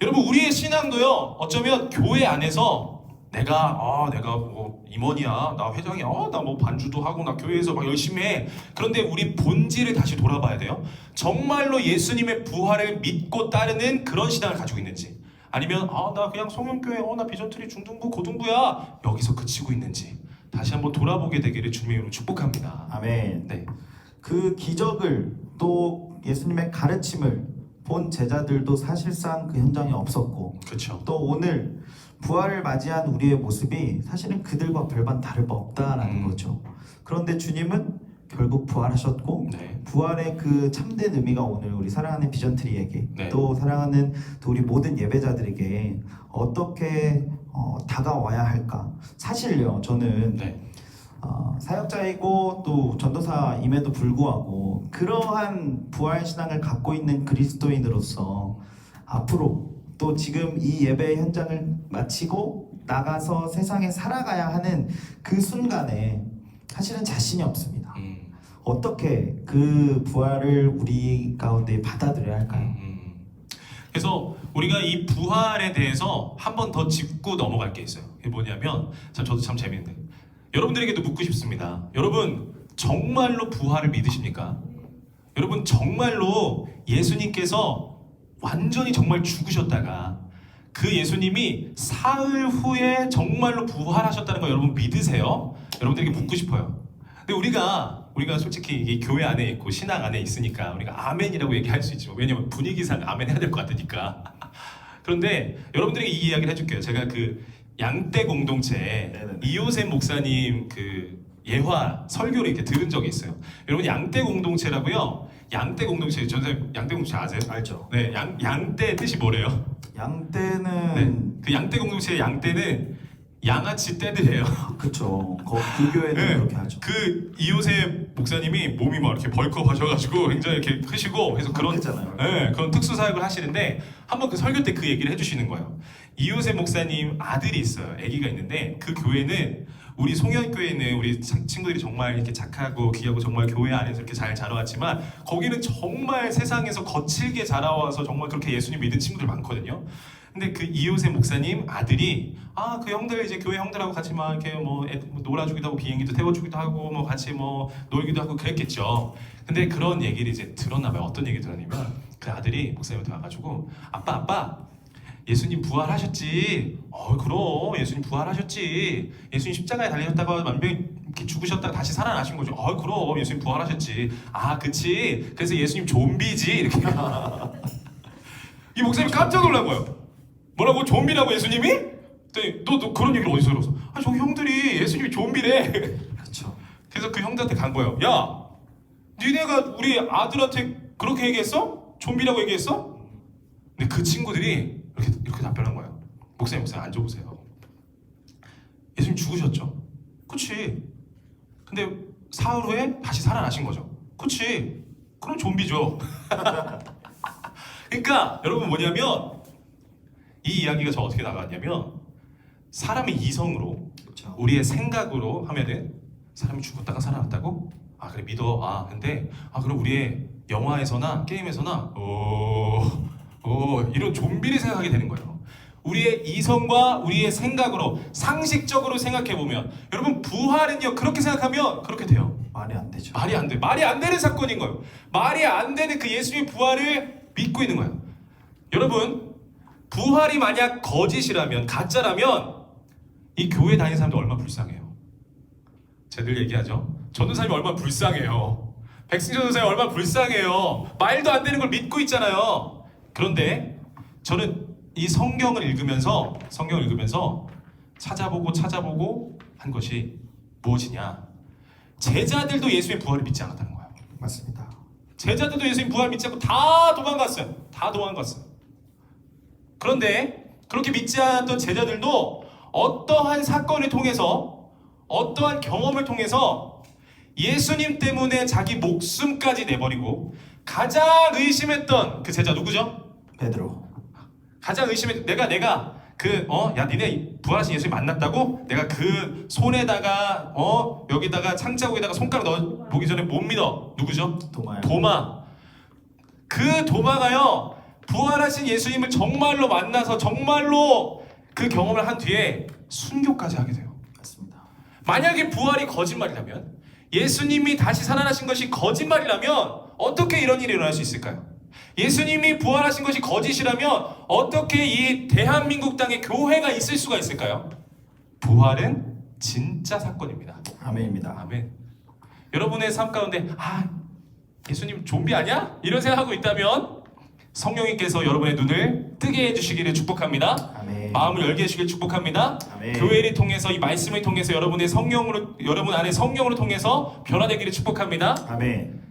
여러분 우리의 신앙도요 어쩌면 교회 안에서 내가 뭐 임원이야, 나 회장이야, 나 뭐 반주도 하고 나 교회에서 막 열심히 해. 그런데 우리 본질을 다시 돌아봐야 돼요. 정말로 예수님의 부활을 믿고 따르는 그런 신앙을 가지고 있는지, 아니면 나 그냥 성령교회, 나 비전트리 중등부 고등부야 여기서 그치고 있는지 다시 한번 돌아보게 되기를 주님의 이름으로 축복합니다. 아멘. 네, 그 기적을 또 예수님의 가르침을 본 제자들도 사실상 그 현장에 없었고, 그렇죠. 또 오늘 부활을 맞이한 우리의 모습이 사실은 그들과 별반 다를 바 없다라는 거죠. 그런데 주님은 결국 부활하셨고, 네. 부활의 그 참된 의미가 오늘 우리 사랑하는 비전트리에게, 네. 또 사랑하는 또 우리 모든 예배자들에게 어떻게 다가와야 할까. 사실요, 저는 네. 사역자이고 또 전도사임에도 불구하고 그러한 부활 신앙을 갖고 있는 그리스도인으로서 앞으로 또 지금 이 예배 현장을 마치고 나가서 세상에 살아가야 하는 그 순간에 사실은 자신이 없습니다. 어떻게 그 부활을 우리 가운데 받아들여야 할까요? 그래서 우리가 이 부활에 대해서 한 번 더 짚고 넘어갈 게 있어요. 그게 뭐냐면 저도 참 재밌는데 여러분들에게도 묻고 싶습니다. 여러분 정말로 부활을 믿으십니까? 여러분 정말로 예수님께서 완전히 정말 죽으셨다가 그 예수님이 사흘 후에 정말로 부활하셨다는 거 여러분 믿으세요? 여러분들에게 묻고 싶어요. 근데 우리가 솔직히 이게 교회 안에 있고 신앙 안에 있으니까 우리가 아멘이라고 얘기할 수 있죠. 왜냐면 분위기상 아멘 해야 될 것 같으니까. 그런데 여러분들에게 이 이야기를 해줄게요. 제가 그 양떼 공동체 네네네. 이호셉 목사님 그 예화 설교를 이렇게 들은 적이 있어요. 여러분 양떼 공동체라고요. 양떼 공동체 전생 양떼 공동체 아세요? 알죠. 네, 양떼 뜻이 뭐래요? 양떼는 네, 그 양떼 공동체의 양떼는 양아치 떼들이에요. 그쵸. 불교에는 네, 그렇게 하죠. 그 이호셉 목사님이 몸이 막 이렇게 벌컥하셔가지고 굉장히 이렇게 크시고 그래서 그런 그렇잖아요. 네, 그런 특수 사역을 하시는데 한번 그 설교 때 그 얘기를 해주시는 거예요. 이호셉 목사님 아들이 있어요. 아기가 있는데 그 교회는 우리 송현교회는 우리 친구들이 정말 이렇게 착하고 귀하고 정말 교회 안에서 이렇게 잘 자라왔지만 거기는 정말 세상에서 거칠게 자라와서 정말 그렇게 예수님 믿은 친구들 많거든요. 근데 그 이호셉 목사님 아들이 그 형들 이제 교회 형들하고 같이 막 이렇게 뭐 놀아주기도 하고 비행기도 태워주기도 하고 뭐 같이 뭐 놀기도 하고 그랬겠죠. 근데 그런 얘기를 이제 들었나 봐요. 어떤 얘기 들었냐면 그 아들이 목사님한테 와가지고 아빠 예수님 부활하셨지. 그럼 예수님 부활하셨지. 예수님 십자가에 달리셨다가 만병이 이렇게 죽으셨다가 다시 살아나신 거죠. 그럼 예수님 부활하셨지. 그치. 그래서 예수님 좀비지. 이렇게. 이 목사님이 깜짝 놀란 거예요. 뭐라고? 좀비라고 예수님이? 그랬더니 너 그런 얘기를 어디서 들었어? 저기 형들이 예수님이 좀비래. 그렇죠. 그래서 그 형들한테 간 거예요. 야, 니네가 우리 아들한테 그렇게 얘기했어? 좀비라고 얘기했어? 근데 그 친구들이 이렇게 답변한 거예요. 목사님 앉아보세요. 예수님 죽으셨죠? 그치. 근데 사흘 후에 다시 살아나신 거죠? 그치. 그럼 좀비죠. 그러니까 여러분 뭐냐면 이 이야기가 저 어떻게 나갔냐면 사람의 이성으로 그렇죠. 우리의 생각으로 하면은 사람이 죽었다가 살아났다고? 그래 믿어. 근데 그럼 우리의 영화에서나 게임에서나 이런 좀비를 생각하게 되는 거예요. 우리의 이성과 우리의 생각으로 상식적으로 생각해보면 여러분 부활은요 그렇게 생각하면 그렇게 돼요. 말이 안 되죠. 말이 안 돼. 말이 안 되는 사건인 거예요. 말이 안 되는 그 예수님의 부활을 믿고 있는 거예요. 여러분 부활이 만약 거짓이라면 가짜라면 이 교회 다니는 사람들 얼마나 불쌍해요. 쟤들 얘기하죠. 전도사님이 얼마나 불쌍해요. 백승 전도사님이 얼마나 불쌍해요. 말도 안 되는 걸 믿고 있잖아요. 그런데 저는 이 성경을 읽으면서 찾아보고 한 것이 무엇이냐? 제자들도 예수님의 부활을 믿지 않았다는 거예요. 맞습니다. 제자들도 예수님 부활 믿지 않고 다 도망갔어요. 그런데 그렇게 믿지 않았던 제자들도 어떠한 사건을 통해서 어떠한 경험을 통해서 예수님 때문에 자기 목숨까지 내버리고 가장 의심했던 그 제자 누구죠? 베드로. 가장 의심했던 내가 야 니네 부활하신 예수님 만났다고? 내가 그 손에다가 여기다가 창자국에다가 손가락 넣어 보기 전에 못 믿어. 누구죠? 도마요. 도마. 그 도마가요 부활하신 예수님을 정말로 만나서 정말로 그 경험을 한 뒤에 순교까지 하게 돼요. 맞습니다. 만약에 부활이 거짓말이라면, 예수님이 다시 살아나신 것이 거짓말이라면 어떻게 이런 일이 일어날 수 있을까요? 예수님이 부활하신 것이 거짓이라면 어떻게 이 대한민국 땅에 교회가 있을 수가 있을까요? 부활은 진짜 사건입니다. 아멘입니다. 아멘. 여러분의 삶 가운데 예수님 좀비 아니야? 이런 생각하고 있다면 성령님께서 여러분의 눈을 뜨게 해주시기를 축복합니다. 아멘. 마음을 열게 해주시길 축복합니다. 아멘. 교회를 통해서 이 말씀을 통해서 여러분 안에 성령으로 통해서 변화되기를 축복합니다. 아멘.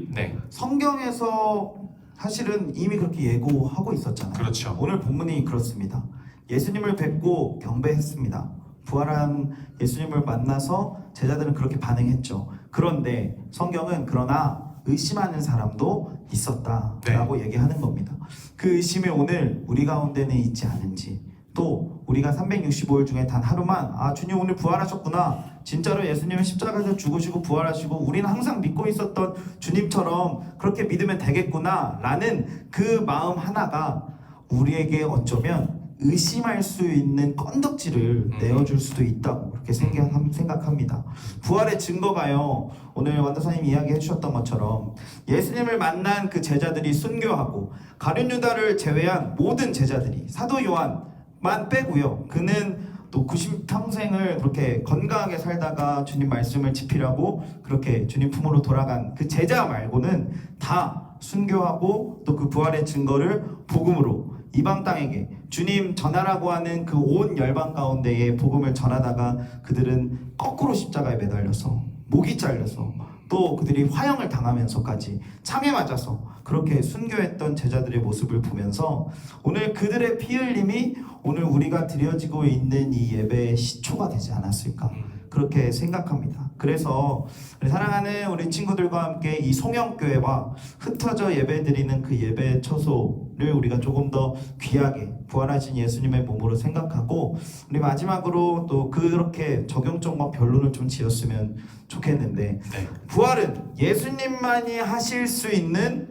네. 성경에서 사실은 이미 그렇게 예고하고 있었잖아요. 그렇죠. 오늘 본문이 그렇습니다. 예수님을 뵙고 경배했습니다. 부활한 예수님을 만나서 제자들은 그렇게 반응했죠. 그런데 성경은 그러나 의심하는 사람도 있었다라고 얘기하는 겁니다. 그 의심이 오늘 우리 가운데는 있지 않은지, 또 우리가 365일 중에 단 하루만 주님 오늘 부활하셨구나, 진짜로 예수님은 십자가에서 죽으시고 부활하시고 우리는 항상 믿고 있었던 주님처럼 그렇게 믿으면 되겠구나 라는 그 마음 하나가 우리에게 어쩌면 의심할 수 있는 건덕지를 내어줄 수도 있다고 그렇게 생각합니다. 부활의 증거가요, 오늘 원더사님 이야기해 주셨던 것처럼 예수님을 만난 그 제자들이 순교하고 가룟 유다를 제외한 모든 제자들이, 사도 요한만 빼고요, 그는 또 90평생을 그렇게 건강하게 살다가 주님 말씀을 지키려고 그렇게 주님 품으로 돌아간 그 제자 말고는 다 순교하고 또 그 부활의 증거를 복음으로 이방 땅에게 주님 전하라고 하는 그 온 열방 가운데에 복음을 전하다가 그들은 거꾸로 십자가에 매달려서 목이 잘려서 또 그들이 화형을 당하면서까지 창에 맞아서 그렇게 순교했던 제자들의 모습을 보면서 오늘 그들의 피 흘림이 오늘 우리가 드려지고 있는 이 예배의 시초가 되지 않았을까 그렇게 생각합니다. 그래서 우리 사랑하는 우리 친구들과 함께 이 송영교회와 흩어져 예배드리는 그 예배 처소를 우리가 조금 더 귀하게 부활하신 예수님의 몸으로 생각하고, 우리 마지막으로 또 그렇게 적용적인 변론을 좀 지었으면 좋겠는데, 부활은 예수님만이 하실 수 있는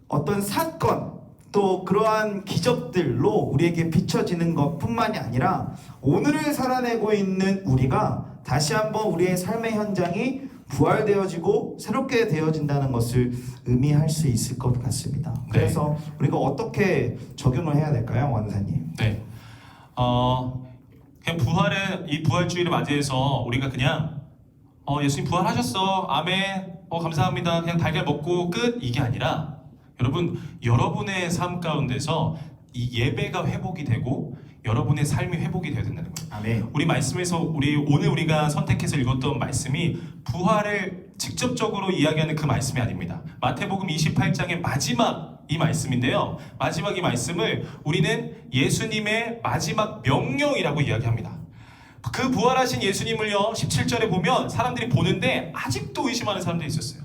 어떤 사건, 또 그러한 기적들로 우리에게 비춰지는 것뿐만이 아니라 오늘을 살아내고 있는 우리가 다시 한번 우리의 삶의 현장이 부활되어지고 새롭게 되어진다는 것을 의미할 수 있을 것 같습니다. 그래서 우리가 어떻게 적용을 해야 될까요, 원사님? 네. 그냥 부활은, 이 부활주의를 맞이해서 우리가 그냥 예수님 부활하셨어, 아멘, 감사합니다, 그냥 달걀 먹고 끝, 이게 아니라 여러분의 삶 가운데서 이 예배가 회복이 되고 여러분의 삶이 회복이 되어야 된다는 거예요. 아멘. 우리 말씀에서 오늘 우리가 선택해서 읽었던 말씀이 부활을 직접적으로 이야기하는 그 말씀이 아닙니다. 마태복음 28장의 마지막 이 말씀인데요, 마지막 이 말씀을 우리는 예수님의 마지막 명령이라고 이야기합니다. 그 부활하신 예수님을요, 17절에 보면 사람들이 보는데 아직도 의심하는 사람들이 있었어요.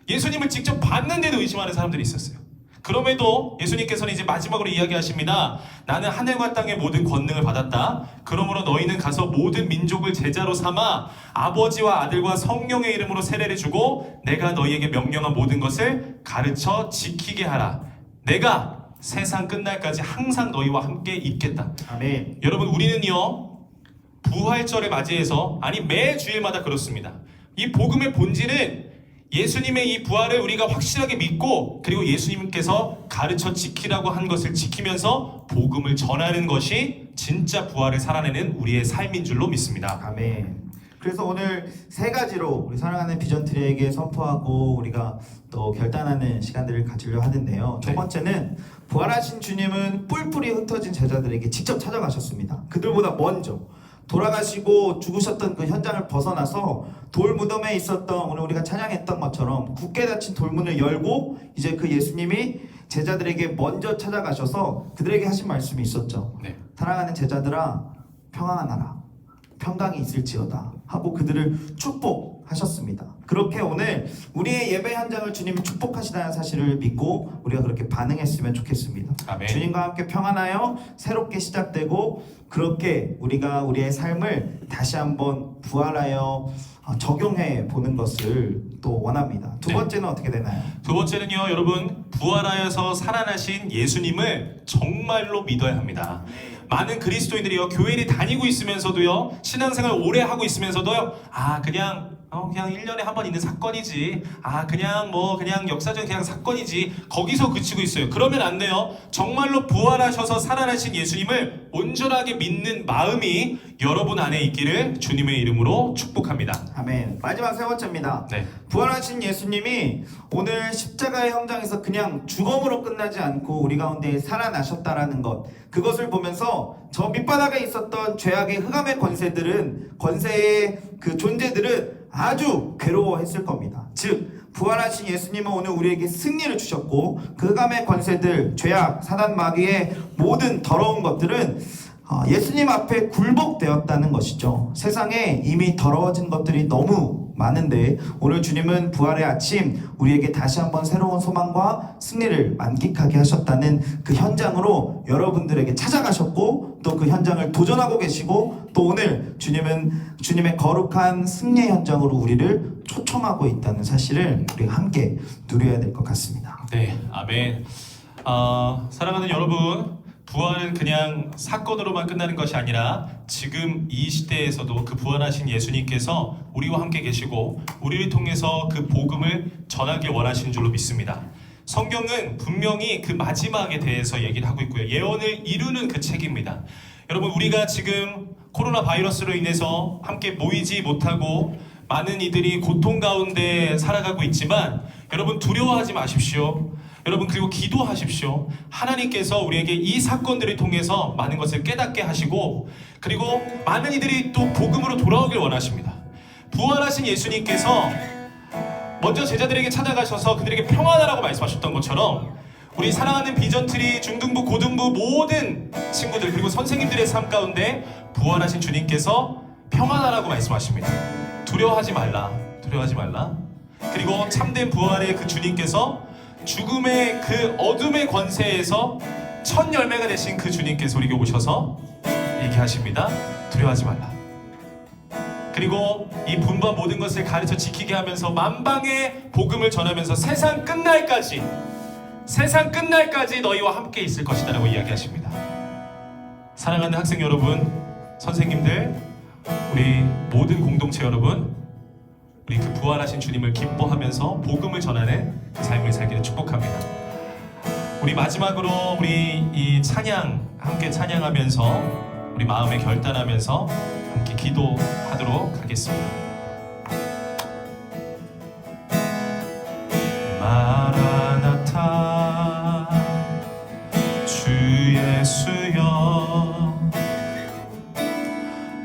예수님을 직접 봤는데도 의심하는 사람들이 있었어요. 그럼에도 예수님께서는 이제 마지막으로 이야기하십니다. 나는 하늘과 땅의 모든 권능을 받았다. 그러므로 너희는 가서 모든 민족을 제자로 삼아 아버지와 아들과 성령의 이름으로 세례를 주고 내가 너희에게 명령한 모든 것을 가르쳐 지키게 하라. 내가 세상 끝날까지 항상 너희와 함께 있겠다. 아멘. 여러분, 우리는요, 부활절을 맞이해서, 아니 매 주일마다 그렇습니다. 이 복음의 본질은 예수님의 이 부활을 우리가 확실하게 믿고, 그리고 예수님께서 가르쳐 지키라고 한 것을 지키면서 복음을 전하는 것이 진짜 부활을 살아내는 우리의 삶인 줄로 믿습니다. 아멘. 그래서 오늘 세 가지로 우리 사랑하는 비전트리에게 선포하고 우리가 또 결단하는 시간들을 가지려 하는데요. 첫 번째는 부활하신 주님은 뿔뿔이 흩어진 제자들에게 직접 찾아가셨습니다. 그들보다 먼저 돌아가시고 죽으셨던 그 현장을 벗어나서 돌 무덤에 있었던, 오늘 우리가 찬양했던 것처럼 굳게 닫힌 돌문을 열고 이제 그 예수님이 제자들에게 먼저 찾아가셔서 그들에게 하신 말씀이 있었죠. 사랑하는 제자들아, 평안하라, 평강이 있을지어다 하고 그들을 축복 하셨습니다. 그렇게 오늘 우리의 예배 현장을 주님이 축복하시다는 사실을 믿고 우리가 그렇게 반응했으면 좋겠습니다. 아멘. 주님과 함께 평안하여 새롭게 시작되고 그렇게 우리가 우리의 삶을 다시 한번 부활하여 적용해 보는 것을 또 원합니다. 두 네. 번째는 어떻게 되나요? 두 번째는요, 여러분, 부활하여서 살아나신 예수님을 정말로 믿어야 합니다. 많은 그리스도인들이요, 교회를 다니고 있으면서도요, 신앙생활 오래 하고 있으면서도요, 그냥 1년에 한 번 있는 사건이지. 그냥 역사적 그냥 사건이지. 거기서 그치고 있어요. 그러면 안 돼요. 정말로 부활하셔서 살아나신 예수님을 온전하게 믿는 마음이 여러분 안에 있기를 주님의 이름으로 축복합니다. 아멘. 마지막 세 번째입니다. 네. 부활하신 예수님이 오늘 십자가의 현장에서 그냥 죽음으로 끝나지 않고 우리 가운데 살아나셨다라는 것, 그것을 보면서 저 밑바닥에 있었던 죄악의 흑암의 권세의 그 존재들은 아주 괴로워했을 겁니다. 즉 부활하신 예수님은 오늘 우리에게 승리를 주셨고 그 흑암의 권세들, 죄악, 사단 마귀의 모든 더러운 것들은 예수님 앞에 굴복되었다는 것이죠. 세상에 이미 더러워진 것들이 너무 많은데 오늘 주님은 부활의 아침 우리에게 다시 한번 새로운 소망과 승리를 만끽하게 하셨다는 그 현장으로 여러분들에게 찾아가셨고 또 그 현장을 도전하고 계시고 또 오늘 주님은 주님의 거룩한 승리의 현장으로 우리를 초청하고 있다는 사실을 우리가 함께 누려야 될 것 같습니다. 네, 아멘. 사랑하는 여러분, 부활은 그냥 사건으로만 끝나는 것이 아니라 지금 이 시대에서도 그 부활하신 예수님께서 우리와 함께 계시고 우리를 통해서 그 복음을 전하길 원하시는 줄로 믿습니다. 성경은 분명히 그 마지막에 대해서 얘기를 하고 있고요. 예언을 이루는 그 책입니다. 여러분, 우리가 지금 코로나 바이러스로 인해서 함께 모이지 못하고 많은 이들이 고통 가운데 살아가고 있지만 여러분 두려워하지 마십시오. 여러분, 그리고 기도하십시오. 하나님께서 우리에게 이 사건들을 통해서 많은 것을 깨닫게 하시고 그리고 많은 이들이 또 복음으로 돌아오길 원하십니다. 부활하신 예수님께서 먼저 제자들에게 찾아가셔서 그들에게 평안하라고 말씀하셨던 것처럼 우리 사랑하는 비전트리, 중등부, 고등부 모든 친구들 그리고 선생님들의 삶 가운데 부활하신 주님께서 평안하라고 말씀하십니다. 두려워하지 말라. 그리고 참된 부활의 그 주님께서 죽음의 그 어둠의 권세에서 첫 열매가 되신 그 주님께서 우리에게 오셔서 얘기하십니다. 두려워하지 말라. 그리고 이 분반 모든 것을 가르쳐 지키게 하면서 만방의 복음을 전하면서 세상 끝날까지 너희와 함께 있을 것이다 라고 이야기하십니다. 사랑하는 학생 여러분, 선생님들, 우리 모든 공동체 여러분, 우리 그 부활하신 주님을 기뻐하면서 복음을 전하는 그 삶을 살기를 축복합니다. 우리 마지막으로 우리 이 찬양 함께 찬양하면서 우리 마음에 결단하면서 함께 기도하도록 하겠습니다. 마라나타 주 예수여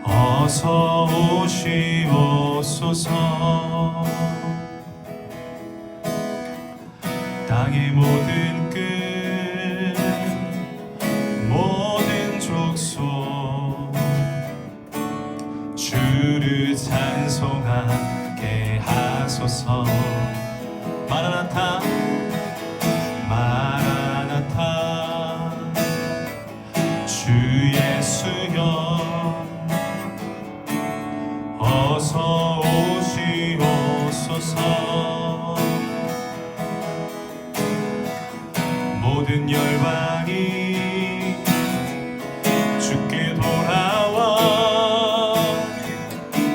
어서 오시옵소서. 땅의 모든 끝 모든 족속 주를 찬송하게 하소서. 마라나타 주 예수여 어서 오시옵소서. 모든 열방이 주께 돌아와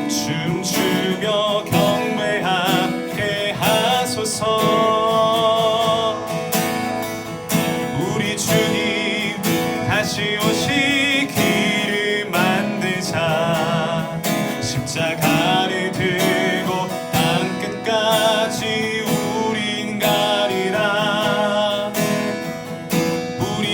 춤추며 경배하게 하소서. 우리 주님 다시 오시기를 만드자. 십자가를 들고 땅끝까지 우린 가리라. 우리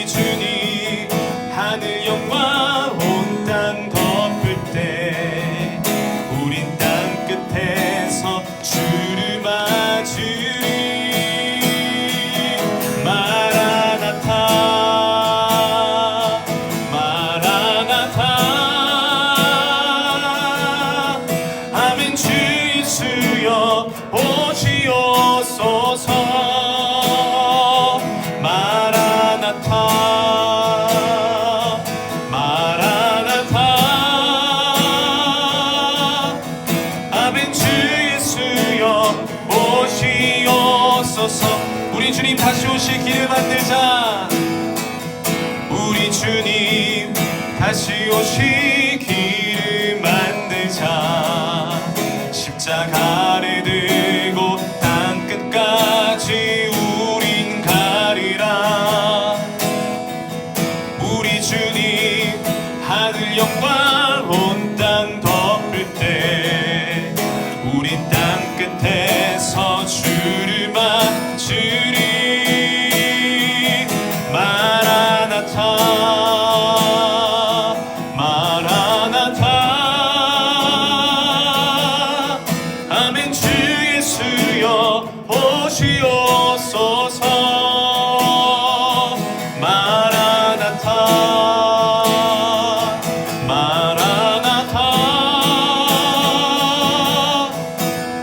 다시 길을 만들자. 우리 주님 다시 오시 길을 만들자. 십자가를 들고 땅끝까지 우린 가리라. 우리 주님 하늘 영광 온 땅 덮을 때 우린 땅 끝에서 주를 맞으리. 마라나타 마라나타. 아멘. 주 예수여 오시옵소서. 마라나타 마라나타.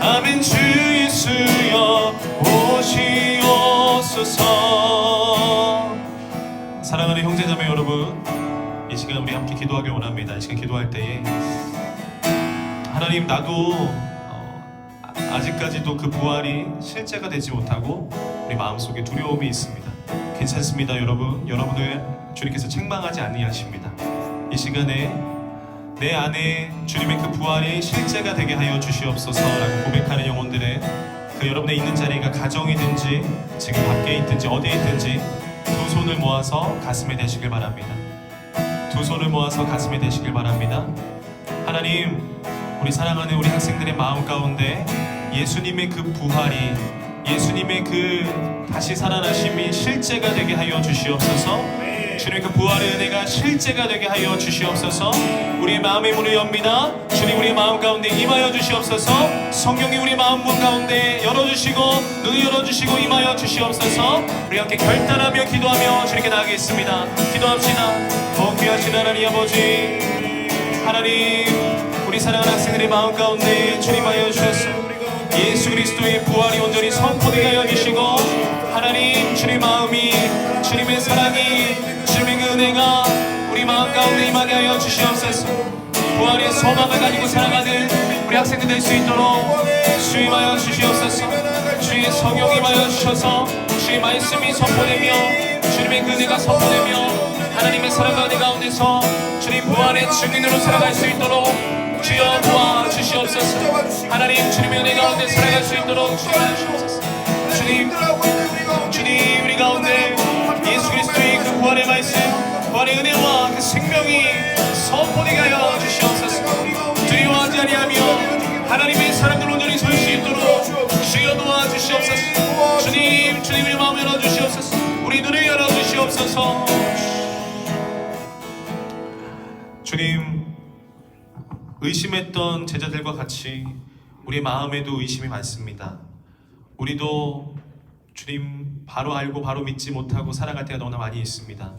아멘. 주 예수여 오시옵소서. 사랑하는 형제자매 여러분, 이 시간 우리 함께 기도하길 원합니다. 이 시간 기도할 때에 하나님, 나도 아직까지도 그 부활이 실제가 되지 못하고 우리 마음속에 두려움이 있습니다. 괜찮습니다. 여러분을 주님께서 책망하지 아니하십니다. 이 시간에 내 안에 주님의 그 부활이 실제가 되게 하여 주시옵소서라고 고백하는 영혼들의 그 여러분의 있는 자리가 가정이든지 지금 밖에 있든지 어디에 있든지 두 손을 모아서 가슴에 대시길 바랍니다. 두 손을 모아서 가슴에 대시길 바랍니다. 하나님, 우리 사랑하는 우리 학생들의 마음 가운데 예수님의 그 부활이, 예수님의 그 다시 살아나심이 실제가 되게 하여 주시옵소서. 주님의 그 부활의 은혜가 실제가 되게 하여 주시옵소서. 우리의 마음의 문을 엽니다. 주님, 우리의 마음 가운데 임하여 주시옵소서. 성령이 우리 마음 문 가운데 열어주시고 눈을 열어주시고 임하여 주시옵소서. 우리 함께 결단하며 기도하며 주님께 나아가겠습니다. 기도합시다. 귀하신 하나님 아버지, 하나님, 우리 사랑하는 학생들의 마음 가운데 주님하여 주셔서 예수 그리스도의 부활이 온전히 선포되게 하여 주시고, 하나님, 주님 마음이, 주님의 사랑이, 주님의 그 은혜가 우리 마음 가운데 임하게 하여 주시옵소서. 부활의 소망을 가지고 살아가는 우리 학생들 될 수 있도록 주임하여 주시옵소서. 주의 성령이 임하여 주셔서 주의 말씀이 선포되며 주님의 그 은혜가 선포되며 하나님의 사랑과 은혜 가운데서 주님 부활의 증인으로 살아갈 수 있도록 주여 도와주시옵소서. 하나님, 주님의 은혜 가운데 살아갈 수 있도록 주시옵소서. 주님, 우리 가운데 예수 그리스도의 그 부활의 말씀, 부활의 은혜와 그 생명이 선포되게 하여 주시옵소서. 두려워하지 아니하며 하나님의 사랑을 온전히 설 수 있도록 주여 도와주시옵소서. 주님의 마음 열어주시옵소서. 우리 눈을 열어주시옵소서. 주님, 의심했던 제자들과 같이 우리 마음에도 의심이 많습니다. 우리도 주님 바로 알고 바로 믿지 못하고 살아갈 때가 너무나 많이 있습니다.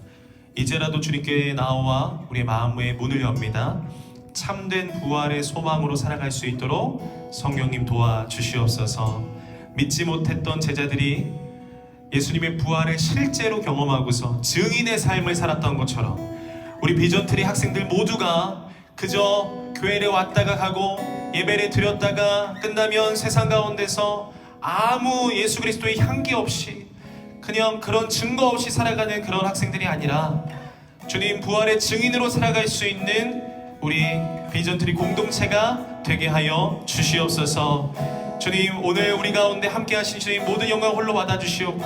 이제라도 주님께 나와 우리의 마음의 문을 엽니다. 참된 부활의 소망으로 살아갈 수 있도록 성령님 도와주시옵소서. 믿지 못했던 제자들이 예수님의 부활을 실제로 경험하고서 증인의 삶을 살았던 것처럼 우리 비전트리 학생들 모두가 그저 교회를 왔다가 가고 예배를 드렸다가 끝나면 세상 가운데서 아무 예수 그리스도의 향기 없이 그냥 그런 증거 없이 살아가는 그런 학생들이 아니라 주님 부활의 증인으로 살아갈 수 있는 우리 비전트리 공동체가 되게 하여 주시옵소서. 주님, 오늘 우리 가운데 함께 하신 주님 모든 영광 홀로 받아주시옵고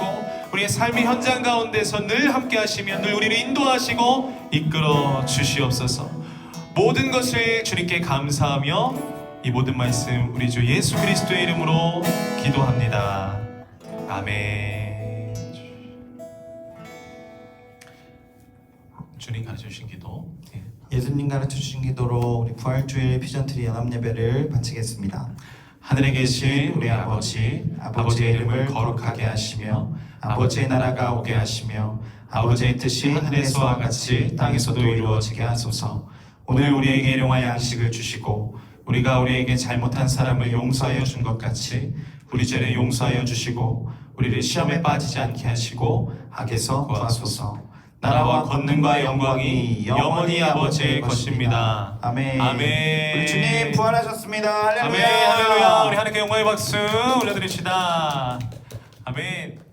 우리의 삶의 현장 가운데서 늘 함께 하시며 늘 우리를 인도하시고 이끌어 주시옵소서. 모든 것을 주님께 감사하며 이 모든 말씀 우리 주 예수 그리스도의 이름으로 기도합니다. 아멘. 주님 가르쳐주신 기도. 예수님 가르쳐주신 기도로 우리 부활주일 비전트리 연합예배를 바치겠습니다. 하늘에 계신 우리 아버지, 아버지의 이름을 거룩하게 하시며 아버지의 나라가 오게 하시며 아버지의 뜻이 하늘에서와 같이 땅에서도 이루어지게 하소서. 오늘 우리에게 일용할 양식을 주시고 우리가 우리에게 잘못한 사람을 용서하여 준 것 같이 우리 죄를 용서하여 주시고 우리를 시험에 빠지지 않게 하시고 악에서 구하소서. 나라와 권능과 영광이 영원히 아버지의 것입니다. 아멘. 아멘. 우리 주님 부활하셨습니다. 할렐루야. 아멘. 할렐루야. 우리 하나님께 영광의 박수 올려드립시다. 아멘.